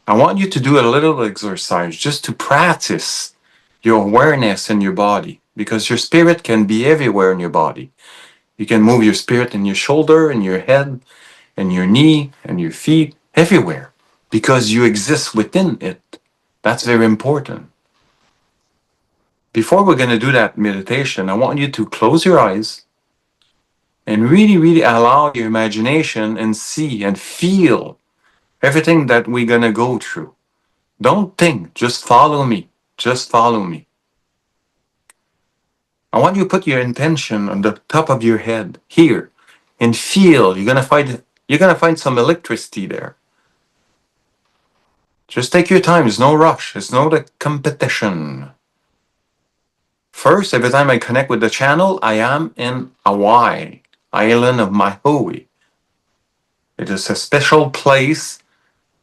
I want you to do a little exercise just to practice your awareness in your body, because your spirit can be everywhere in your body. You can move your spirit in your shoulder, in your head, in your knee, and your feet, everywhere, because you exist within it. That's very important. Before we're going to do that meditation, I want you to close your eyes and really, really allow your imagination and see and feel everything that we're going to go through. Don't think, just follow me. Just follow me. I want you to put your intention on the top of your head here and feel you're gonna find some electricity there. Just take your time, there's no rush, it's not a competition. First, every time I connect with the channel, I am in Hawaii, island of Maui. It is a special place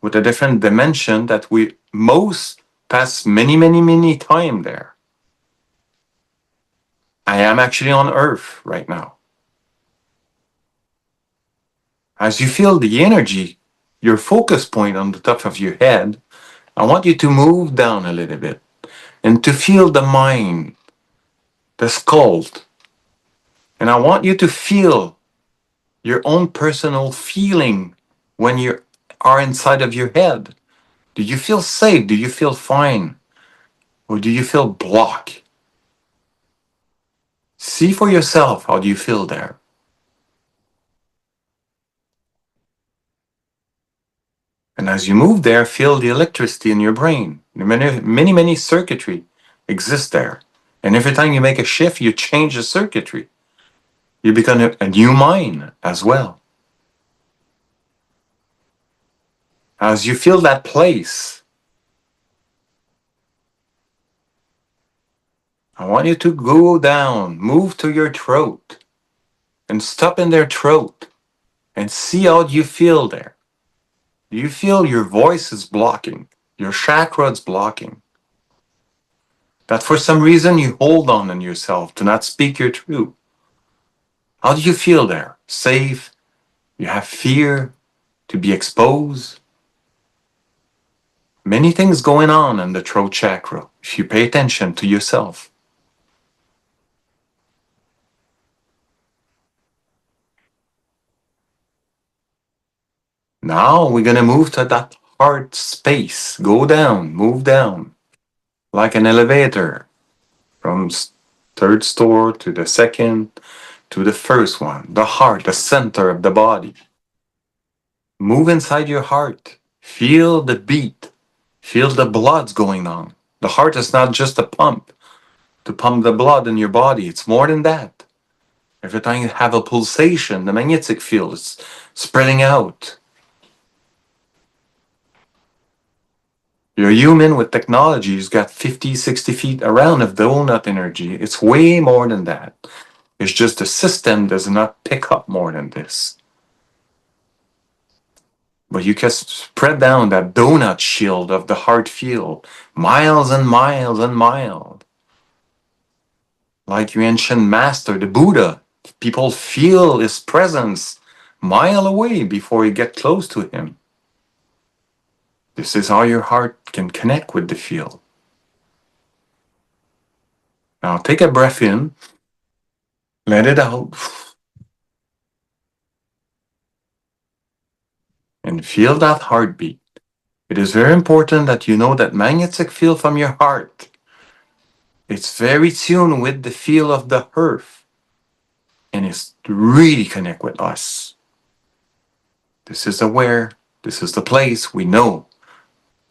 with a different dimension that we most pass many, many, many time there. I am actually on Earth right now. As you feel the energy, your focus point on the top of your head, I want you to move down a little bit and to feel the mind, the skull. And I want you to feel your own personal feeling when you are inside of your head. Do you feel safe? Do you feel fine? Or do you feel blocked? See for yourself how do you feel there. And as you move there, feel the electricity in your brain. Many circuitry exist there. And every time you make a shift, you change the circuitry. You become a new mind as well. As you feel that place, I want you to go down, move to your throat, and stop in their throat and see how you feel there. Do you feel your voice is blocking, your chakra is blocking? That for some reason you hold on yourself to not speak your truth. How do you feel there? Safe? You have fear to be exposed? Many things going on in the throat chakra if you pay attention to yourself. Now we're going to move to that heart space. Go down, move down, like an elevator from third store to the second to the first one. The heart, the center of the body. Move inside your heart. Feel the beat. Feel the blood's going on. The heart is not just a pump to pump the blood in your body. It's more than that. Every time you have a pulsation, the magnetic field is spreading out. You're human with technology. You've got 50, 60 feet around of donut energy. It's way more than that. It's just the system does not pick up more than this. But you can spread down that donut shield of the heart field, miles and miles and miles. Like your ancient master, the Buddha, people feel his presence mile away before you get close to him. This is how your heart can connect with the field. Now take a breath in, let it out, and feel that heartbeat. It is very important that you know that magnetic field from your heart. It's very tuned with the feel of the earth, and it's really connect with us. This is aware, this is the place we know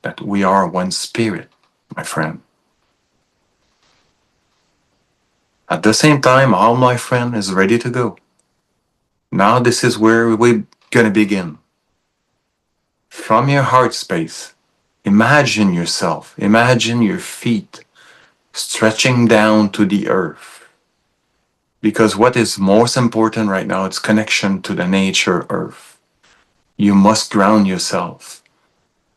that we are one spirit, my friend. At the same time, all my friend is ready to go. Now this is where we're gonna begin. From your heart space, imagine yourself, imagine your feet stretching down to the earth. Because what is most important right now is connection to the nature earth. You must ground yourself.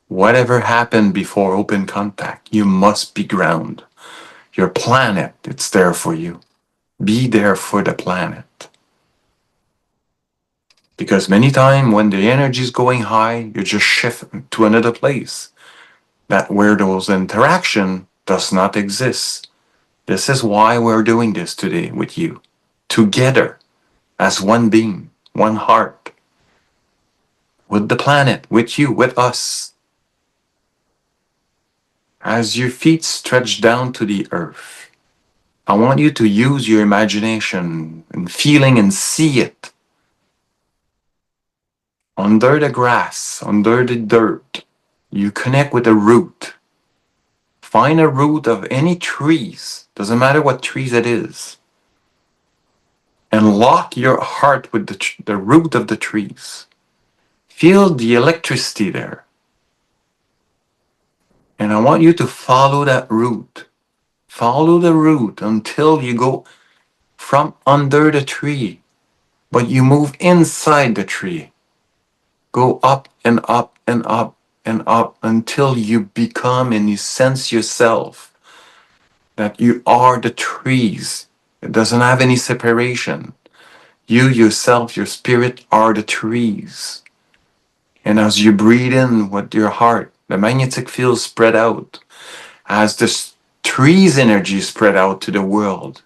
Whatever happened before open contact, you must be ground. Your planet, it's there for you. Be there for the planet. Because many times when the energy is going high, you just shift to another place. That where those interaction does not exist. This is why we're doing this today with you. Together, as one being, one heart. With the planet, with you, with us. As your feet stretch down to the earth, I want you to use your imagination and feeling and see it. Under the grass, under the dirt, you connect with a root. Find a root of any trees, doesn't matter what trees it is, and lock your heart with the root of the trees. Feel the electricity there. And I want you to follow that root. Follow the root until you go from under the tree, but you move inside the tree. Go up and up and up and up until you become and you sense yourself that you are the trees. It doesn't have any separation. You yourself, your spirit are the trees. And as you breathe in with your heart, the magnetic field spread out. As the trees' energy spread out to the world.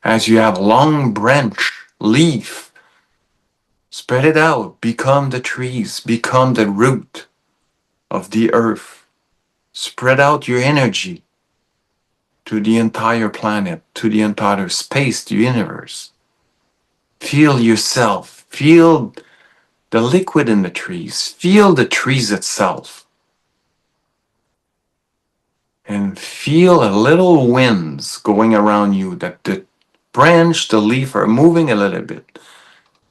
As you have long branch, leaf, spread it out, become the trees, become the root of the earth. Spread out your energy to the entire planet, to the entire space, the universe. Feel yourself, feel the liquid in the trees. Feel the trees itself. And feel a little winds going around you, that the branch, the leaf are moving a little bit.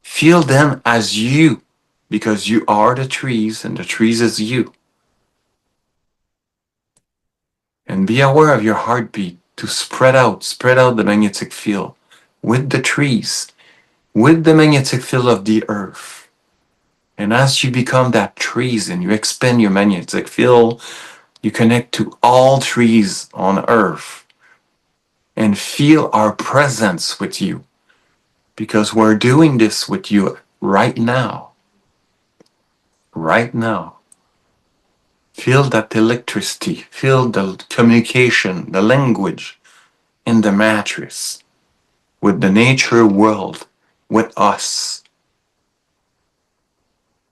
Feel them as you, because you are the trees and the trees is you. And be aware of your heartbeat to spread out the magnetic field with the trees, with the magnetic field of the earth. And as you become that trees and you expand your magnetic field, you connect to all trees on earth and feel our presence with you, because we're doing this with you right now. Right now. Feel that electricity, feel the communication, the language in the mattress, with the nature world, with us.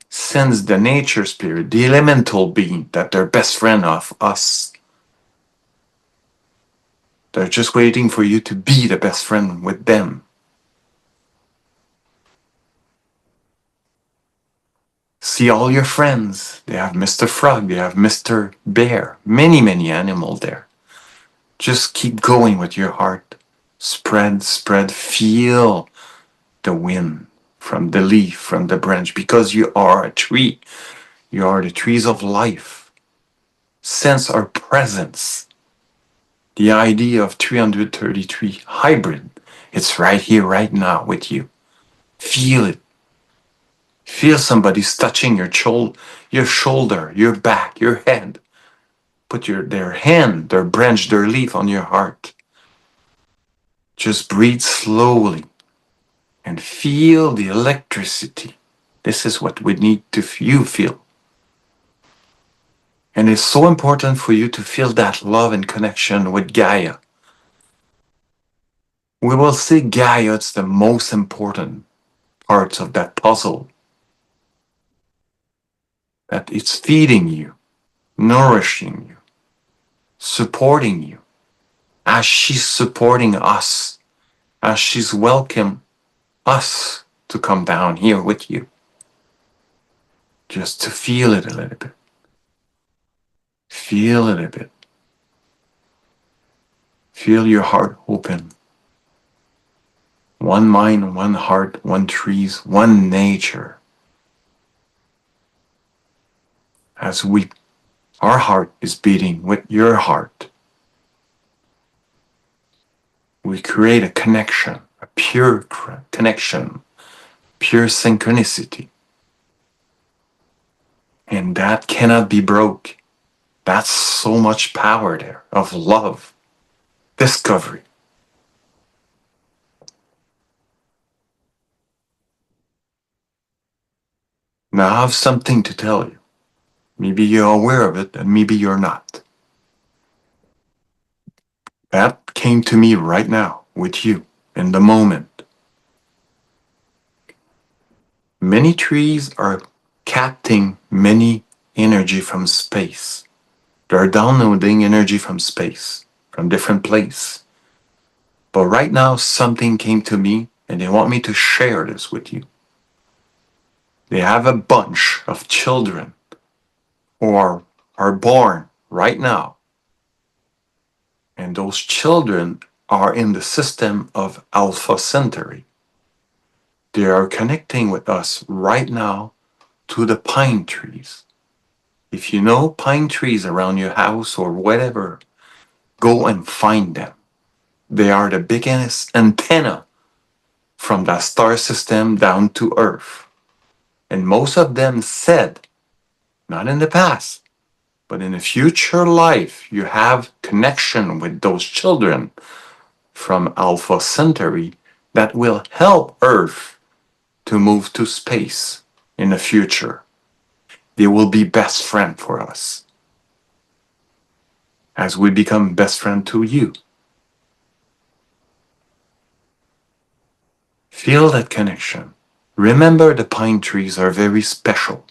Sense the nature spirit, the elemental being, that they're best friend of us. They're just waiting for you to be the best friend with them. See all your friends. They have Mr. Frog, they have Mr. Bear, many, many animals there. Just keep going with your heart. Spread, spread, feel the wind from the leaf, from the branch, because you are a tree. You are the trees of life. Sense our presence. The idea of 333 hybrid, it's right here, right now with you. Feel it. Feel somebody's touching your shoulder, your back, your head. Put their hand, their branch, their leaf on your heart. Just breathe slowly and feel the electricity. This is what we need you feel. And it's so important for you to feel that love and connection with Gaia. We will say Gaia, it's the most important part of that puzzle. That it's feeding you, nourishing you, supporting you, as she's supporting us, as she's welcome us to come down here with you. Just to feel it a little bit. Feel it a bit. Feel your heart open. One mind, one heart, one trees, one nature. As our heart is beating with your heart, we create a connection, a pure connection, pure synchronicity. And that cannot be broke. That's so much power there of love, discovery. Now I have something to tell you. Maybe you're aware of it and maybe you're not. That came to me right now with you in the moment. Many trees are capturing many energy from space. They're downloading energy from space, from different places. But right now something came to me and they want me to share this with you. They have a bunch of children who are born right now. And those children are in the system of Alpha Centauri. They are connecting with us right now to the pine trees. If you know pine trees around your house or whatever, go and find them. They are the biggest antenna from that star system down to Earth. And most of them said, not in the past, but in a future life, you have connection with those children from Alpha Centauri that will help Earth to move to space in the future. They will be best friend for us as we become best friend to you. Feel that connection. Remember, the pine trees are very special.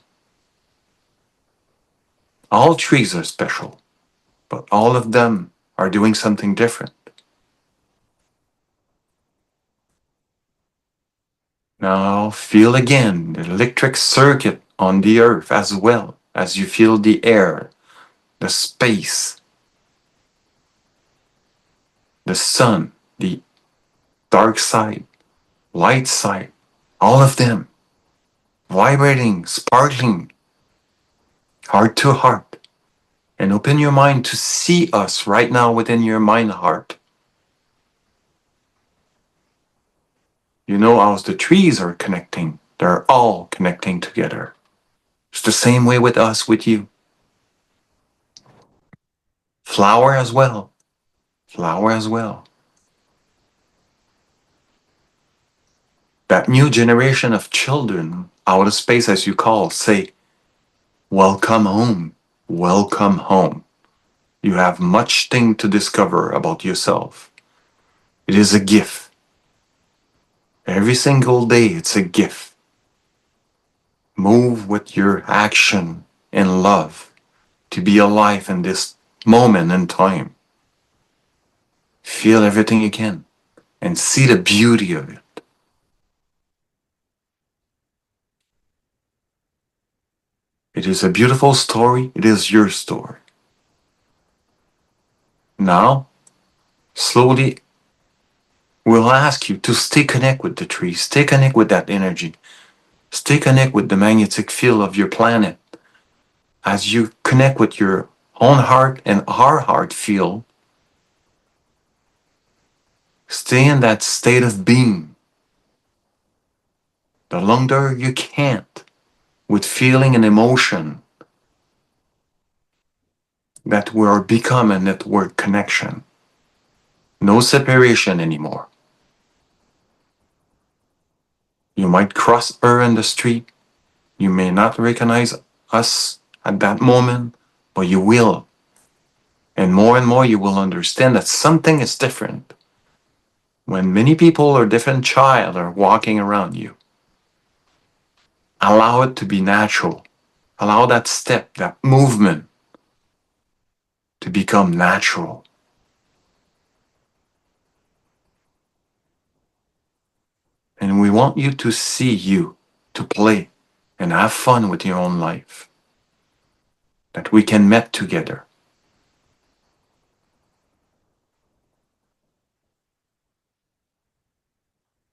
All trees are special, but all of them are doing something different. Now feel again the electric circuit on the earth as well as you feel the air, the space, the sun, the dark side, light side, all of them vibrating, sparkling, heart to heart. And open your mind to see us right now within your mind heart. You know how the trees are connecting. They're all connecting together. It's the same way with us, with you. Flower as well. Flower as well. That new generation of children, out of space as you call, say, welcome home. Welcome home. You have much thing to discover about yourself. It is a gift. Every single day it's a gift. Move with your action and love to be alive in this moment in time. Feel everything you can and see the beauty of it. It is a beautiful story. It is your story. Now, slowly, we'll ask you to stay connected with the trees, stay connected with that energy, stay connected with the magnetic field of your planet. As you connect with your own heart and our heart field, stay in that state of being. The longer you can't, with feeling and emotion, that we are becoming a network connection. No separation anymore. You might cross her in the street. You may not recognize us at that moment, but you will. And more you will understand that something is different. When many people or different child are walking around you, allow it to be natural. Allow that step, that movement to become natural. And we want you to see you, to play and have fun with your own life. That we can meet together.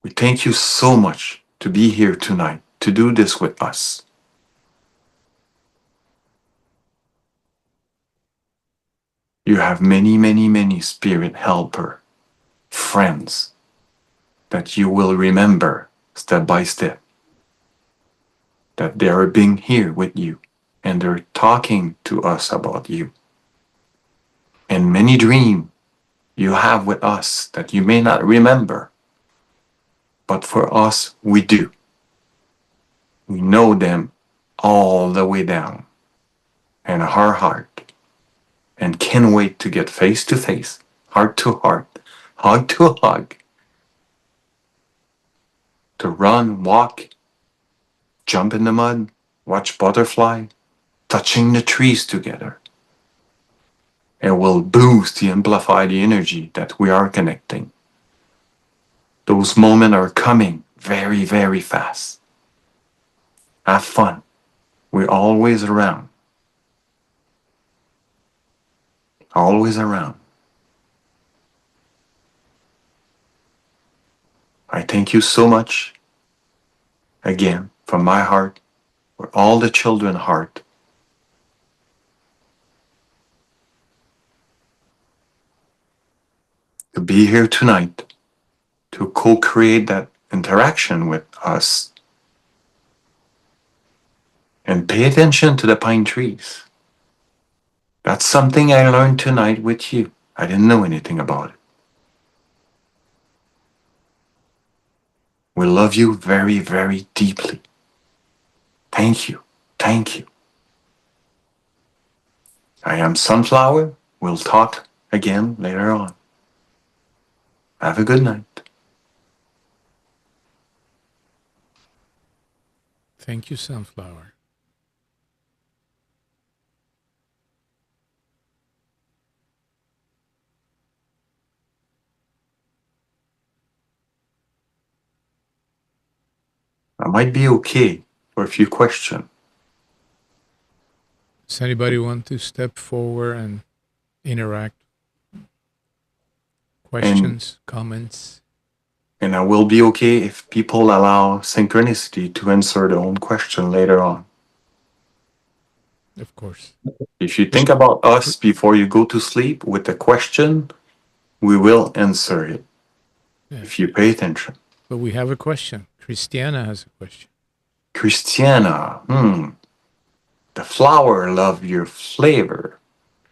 We thank you so much to be here tonight, to do this with us. You have many spirit helper, friends, that you will remember step by step. That they are being here with you and they're talking to us about you. And many dreams you have with us that you may not remember, but for us, we do. We know them all the way down in our heart and can't wait to get face to face, heart to heart, hug to hug, to run, walk, jump in the mud, watch butterfly, touching the trees together. It will boost the amplify the energy that we are connecting. Those moments are coming very fast. Have fun. We're always around. Always around. I thank you so much, again, from my heart, for all the children's heart. To be here tonight, to co-create that interaction with us. And pay attention to the pine trees. That's something I learned tonight with you. I didn't know anything about it. We love you very deeply. Thank you. Thank you. I am Sunflower. We'll talk again later on. Have a good night. Thank you, Sunflower. I might be okay for a few questions. Does anybody want to step forward and interact? Questions, comments? And I will be okay if people allow synchronicity to answer their own question later on. Of course. If you think about us before you go to sleep with a question, we will answer it. Yeah. If you pay attention. But we have a question. Christiana has a question. Christiana, the flower love your flavor.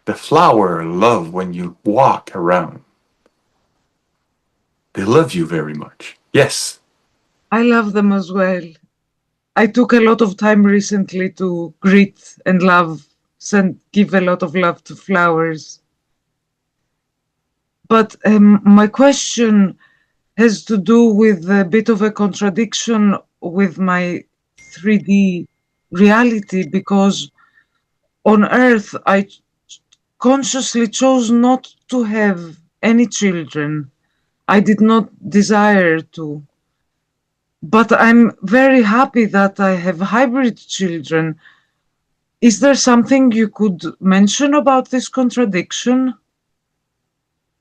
The flower love when you walk around. They love you very much. Yes. I love them as well. I took a lot of time recently to greet and love, give a lot of love to flowers. But my question has to do with a bit of a contradiction with my 3D reality, because on Earth I consciously chose not to have any children. I did not desire to. But I'm very happy that I have hybrid children. Is there something you could mention about this contradiction?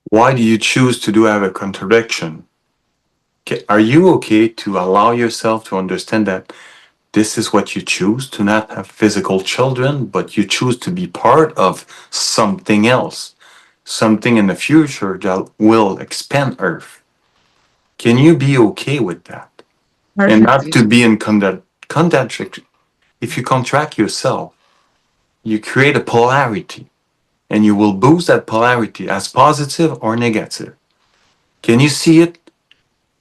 Why do you choose to have a contradiction? Are you okay to allow yourself to understand that this is what you choose, to not have physical children, but you choose to be part of something else, something in the future that will expand Earth? Can you be okay with that? Perfectly. And not to be in contradiction. If you contract yourself, you create a polarity, and you will boost that polarity as positive or negative. Can you see it?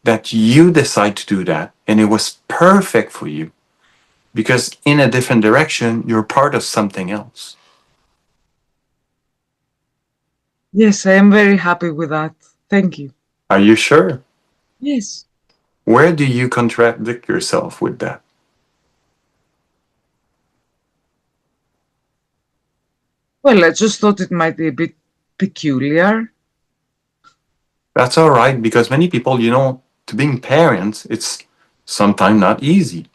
That you decide to do that, and it was perfect for you, because in a different direction, you're part of something else. Yes, I am very happy with that. Thank you. Are you sure? Yes. Where do you contradict yourself with that? Well, I just thought it might be a bit peculiar. That's all right, because many people, to being parents, it's sometimes not easy.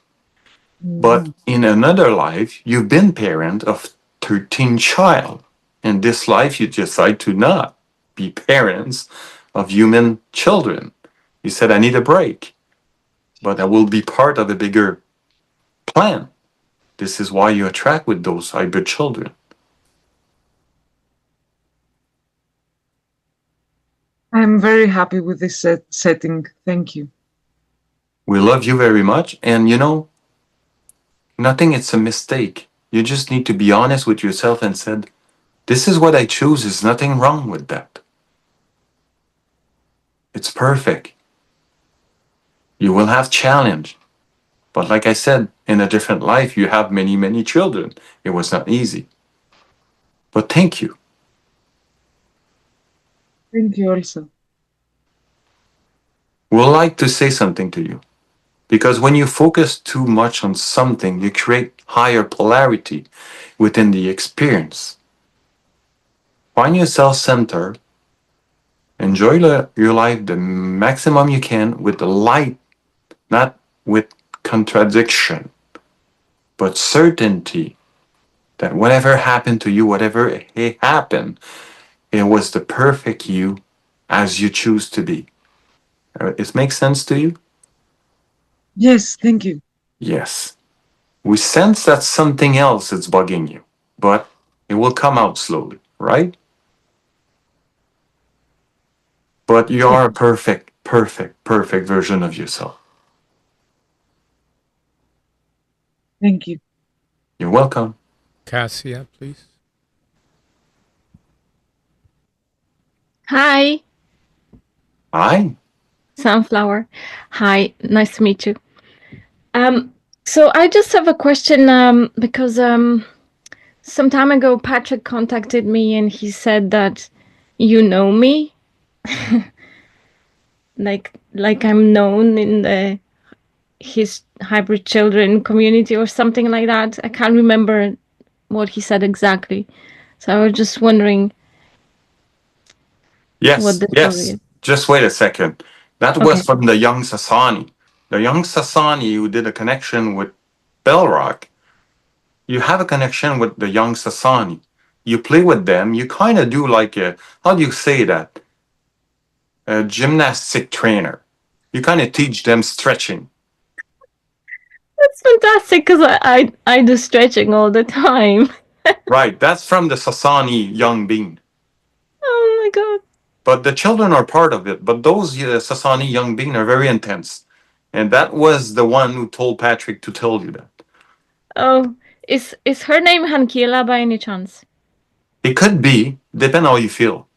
But in another life, you've been parent of 13 child. In this life, you decide to not be parents of human children. You said, I need a break, but I will be part of a bigger plan. This is why you attract with those hybrid children. I'm very happy with this setting. Thank you. We love you very much. And nothing is a mistake. You just need to be honest with yourself and said, this is what I choose. There's nothing wrong with that. It's perfect. You will have challenge. But like I said, in a different life, you have many, many children. It was not easy. But thank you. Thank you also. We'd like to say something to you. Because when you focus too much on something, you create higher polarity within the experience. Find yourself centered. Enjoy your life the maximum you can with the light, not with contradiction, but certainty that whatever happened to you, whatever happened, it was the perfect you as you choose to be. It makes sense to you? Yes, thank you. Yes. We sense that something else is bugging you, but it will come out slowly, right? But you are a perfect version of yourself. Thank you. You're welcome. Cassia, please. Hi, Hi. Sunflower. Hi, nice to meet you. So I just have a question because some time ago Patrick contacted me and he said that you know me, like I'm known in his hybrid children community or something like that. I can't remember what he said exactly. So I was just wondering what Yes, the story yes. is. Just wait a second. That was Okay. from the young Sasani. the young Sasani who did a connection with Belrock, you have a connection with the young Sasani. You play with them. You kind of do like a, how do you say that? A gymnastic trainer. You kind of teach them stretching. That's fantastic because I do stretching all the time. Right, that's from the Sasani young being. Oh my god. But the children are part of it. But those Sasani young being are very intense. And that was the one who told Patrick to tell you that. Oh, is her name Hankila by any chance? It could be, depend how you feel.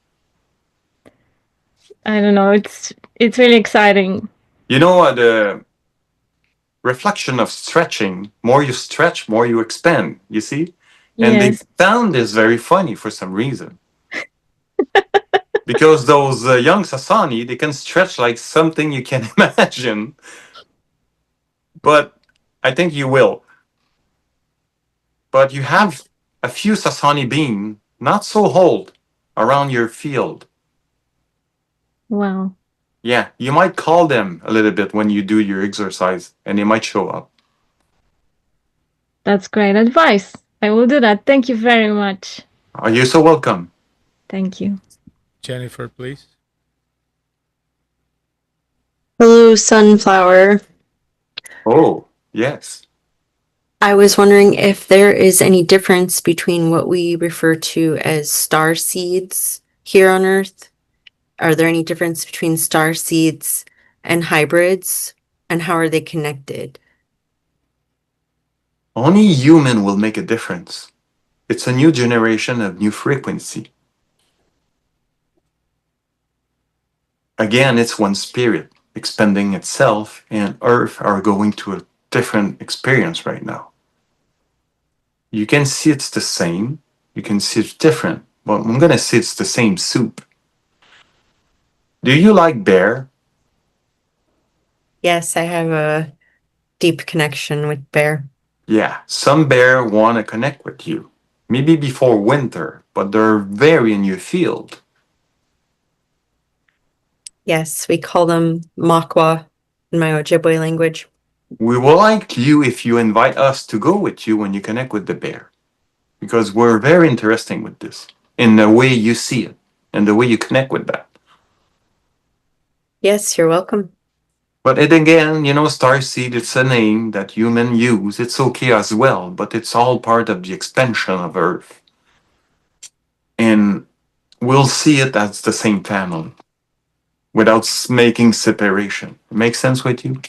I don't know. It's really exciting. You know, the reflection of stretching, more you stretch, more you expand, you see? And they Yes. found this very funny for some reason. Because those young Sasani, they can stretch like something you can imagine. But I think you will. But you have a few Sasani being not so old around your field. Wow. Yeah, you might call them a little bit when you do your exercise and they might show up. That's great advice. I will do that. Thank you very much. Are you so welcome? Thank you. Jennifer, please. Hello, Sunflower. Oh, yes. I was wondering if there is any difference between what we refer to as star seeds here on Earth. Are there any difference between star seeds and hybrids, and how are they connected? Only human will make a difference. It's a new generation of new frequency. Again, it's one spirit expanding itself, and Earth are going to a different experience right now. You can see it's the same, you can see it's different, but I'm gonna say it's the same soup. Do you like bear? Yes, I have a deep connection with Bear. Yeah, some bear want to connect with you. Maybe before winter, but they're very in your field. Yes, we call them Makwa in my Ojibwe language. We will like you if you invite us to go with you when you connect with the bear. Because we're very interesting with this, in the way you see it, and the way you connect with that. Yes, you're welcome. But it again, you know, starseed, it's a name that humans use. It's okay as well, but it's all part of the expansion of Earth. And we'll see it as the same family without making separation. Makes sense with you?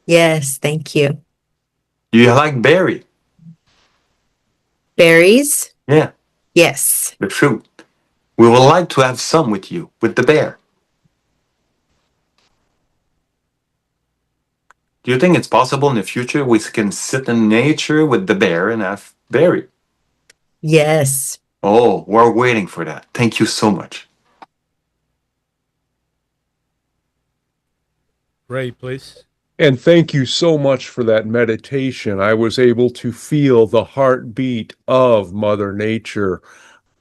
Yes, thank you. Do you like berry? Berries? Yeah, Yes. the fruit. We would like to have some with you, with the bear. Do you think it's possible in the future we can sit in nature with the bear and have berry? Yes. Oh, we're waiting for that. Thank you so much. Ray, please. And thank you so much for that meditation. I was able to feel the heartbeat of Mother Nature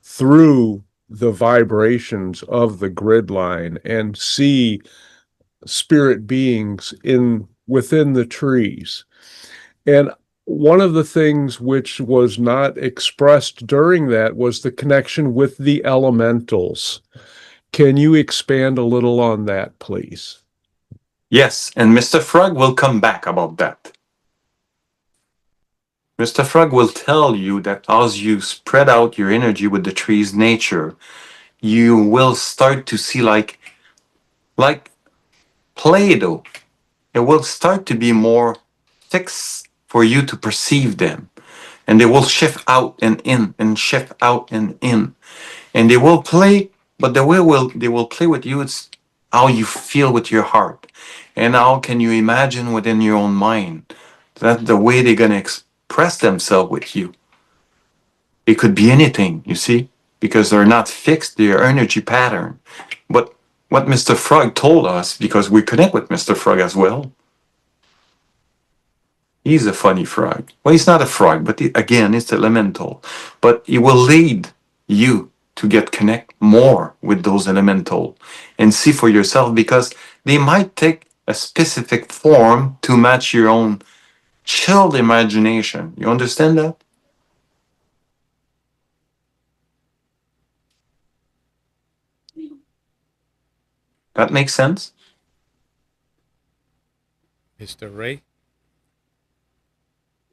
through the vibrations of the grid line and see spirit beings within the trees. And one of the things which was not expressed during that was the connection with the elementals. Can you expand a little on that, please? Yes, and Mr. Frog will come back about that. Mr. Frog will tell you that as you spread out your energy with the trees, nature, you will start to see like Play-Doh. It will start to be more fixed for you to perceive them. And they will shift out and in and shift out and in. And they will play, but the way they will play with you, it's how you feel with your heart. And how can you imagine within your own mind? That's the way they're gonna express themselves with you. It could be anything, you see, because they're not fixed, their energy pattern. But what Mr. Frog told us, because we connect with Mr. Frog as well, he's a funny frog. Well, he's not a frog, but again, it's elemental. But he will lead you to get connect more with those elemental and see for yourself, because they might take a specific form to match your own chilled imagination. You understand that? That makes sense? Mr. Ray?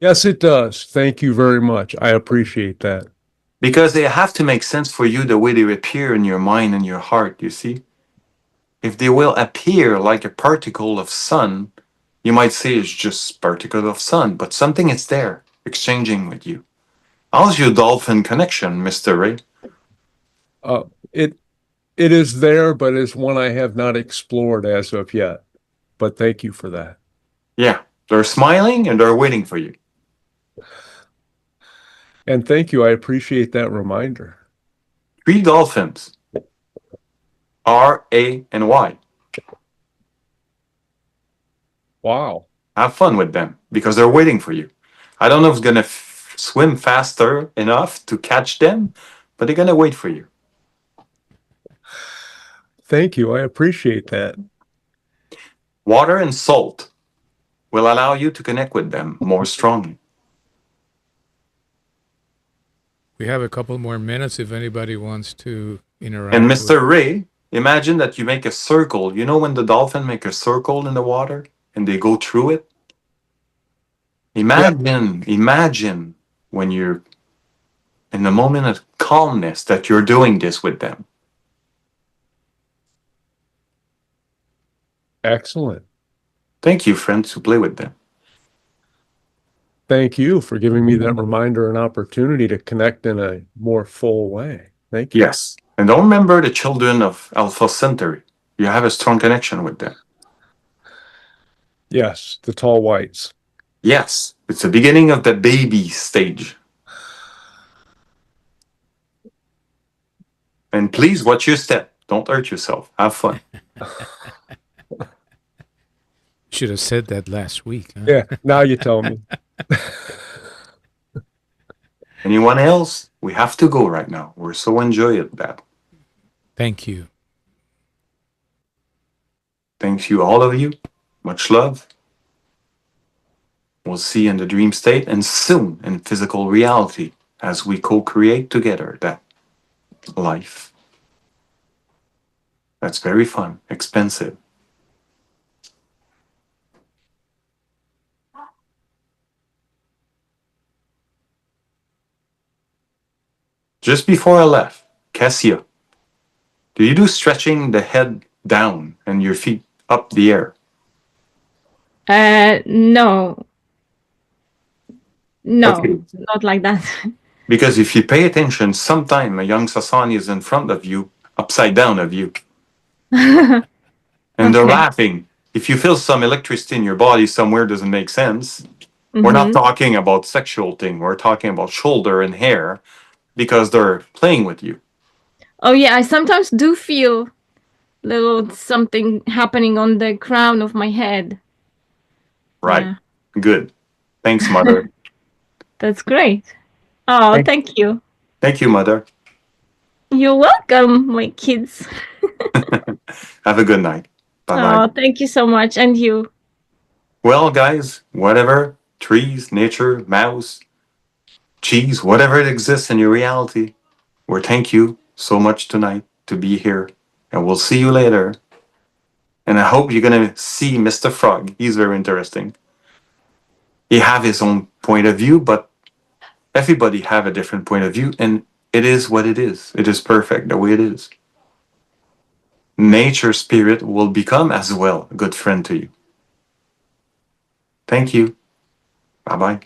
Yes, it does. Thank you very much. I appreciate that. Because they have to make sense for you the way they appear in your mind and your heart, you see? If they will appear like a particle of sun, you might say it's just particle of sun, but something is there exchanging with you. How's your dolphin connection, Mr. Ray? It it is there, but it's one I have not explored as of yet. But thank you for that. Yeah, they're smiling and they're waiting for you. And thank you. I appreciate that reminder. 3 dolphins. R, A, and Y. Wow. Have fun with them because they're waiting for you. I don't know if it's going to swim faster enough to catch them, but they're going to wait for you. Thank you. I appreciate that. Water and salt will allow you to connect with them more strongly. We have a couple more minutes if anybody wants to interact. And Mr. Ray, imagine that you make a circle. You know when the dolphin make a circle in the water and they go through it? Imagine when you're in the moment of calmness that you're doing this with them. Excellent. Thank you, friends, who play with them. Thank you for giving me that reminder and opportunity to connect in a more full way. Thank you. Yes. And don't remember the children of Alpha Centauri. You have a strong connection with them. Yes, the tall whites. Yes. It's the beginning of the baby stage. And please watch your step. Don't hurt yourself. Have fun. Should have said that last week. Huh? Yeah, now you tell me. Anyone else? We have to go right now. We're so enjoying that. Thank you. Thanks you, all of you. Much love. We'll see you in the dream state and soon in physical reality as we co-create together that life. That's very fun, expensive. Just before I left, Cassia, do you do stretching the head down and your feet up the air? No. No, Okay. not like that. Because if you pay attention, sometime a young Sasani is in front of you, upside down of you, and they're Okay. laughing. If you feel some electricity in your body somewhere doesn't make sense, we're not Mhm. talking about sexual thing. We're talking about shoulder and hair because they're playing with you. Oh yeah, I sometimes do feel little something happening on the crown of my head. Right. Yeah. Good. Thanks, mother. That's great. Oh, Thank- thank you. Thank you, mother. You're welcome, my kids. Have a good night. Bye-bye. Oh, thank you so much. And you. Well, guys, whatever, trees, nature, mouse, cheese, whatever it exists in your reality, we thank you so much tonight to be here. And we'll see you later. And I hope you're going to see Mr. Frog. He's very interesting. He have his own point of view, but everybody have a different point of view. And it is what it is. It is perfect the way it is. Nature spirit will become as well a good friend to you. Thank you. Bye-bye.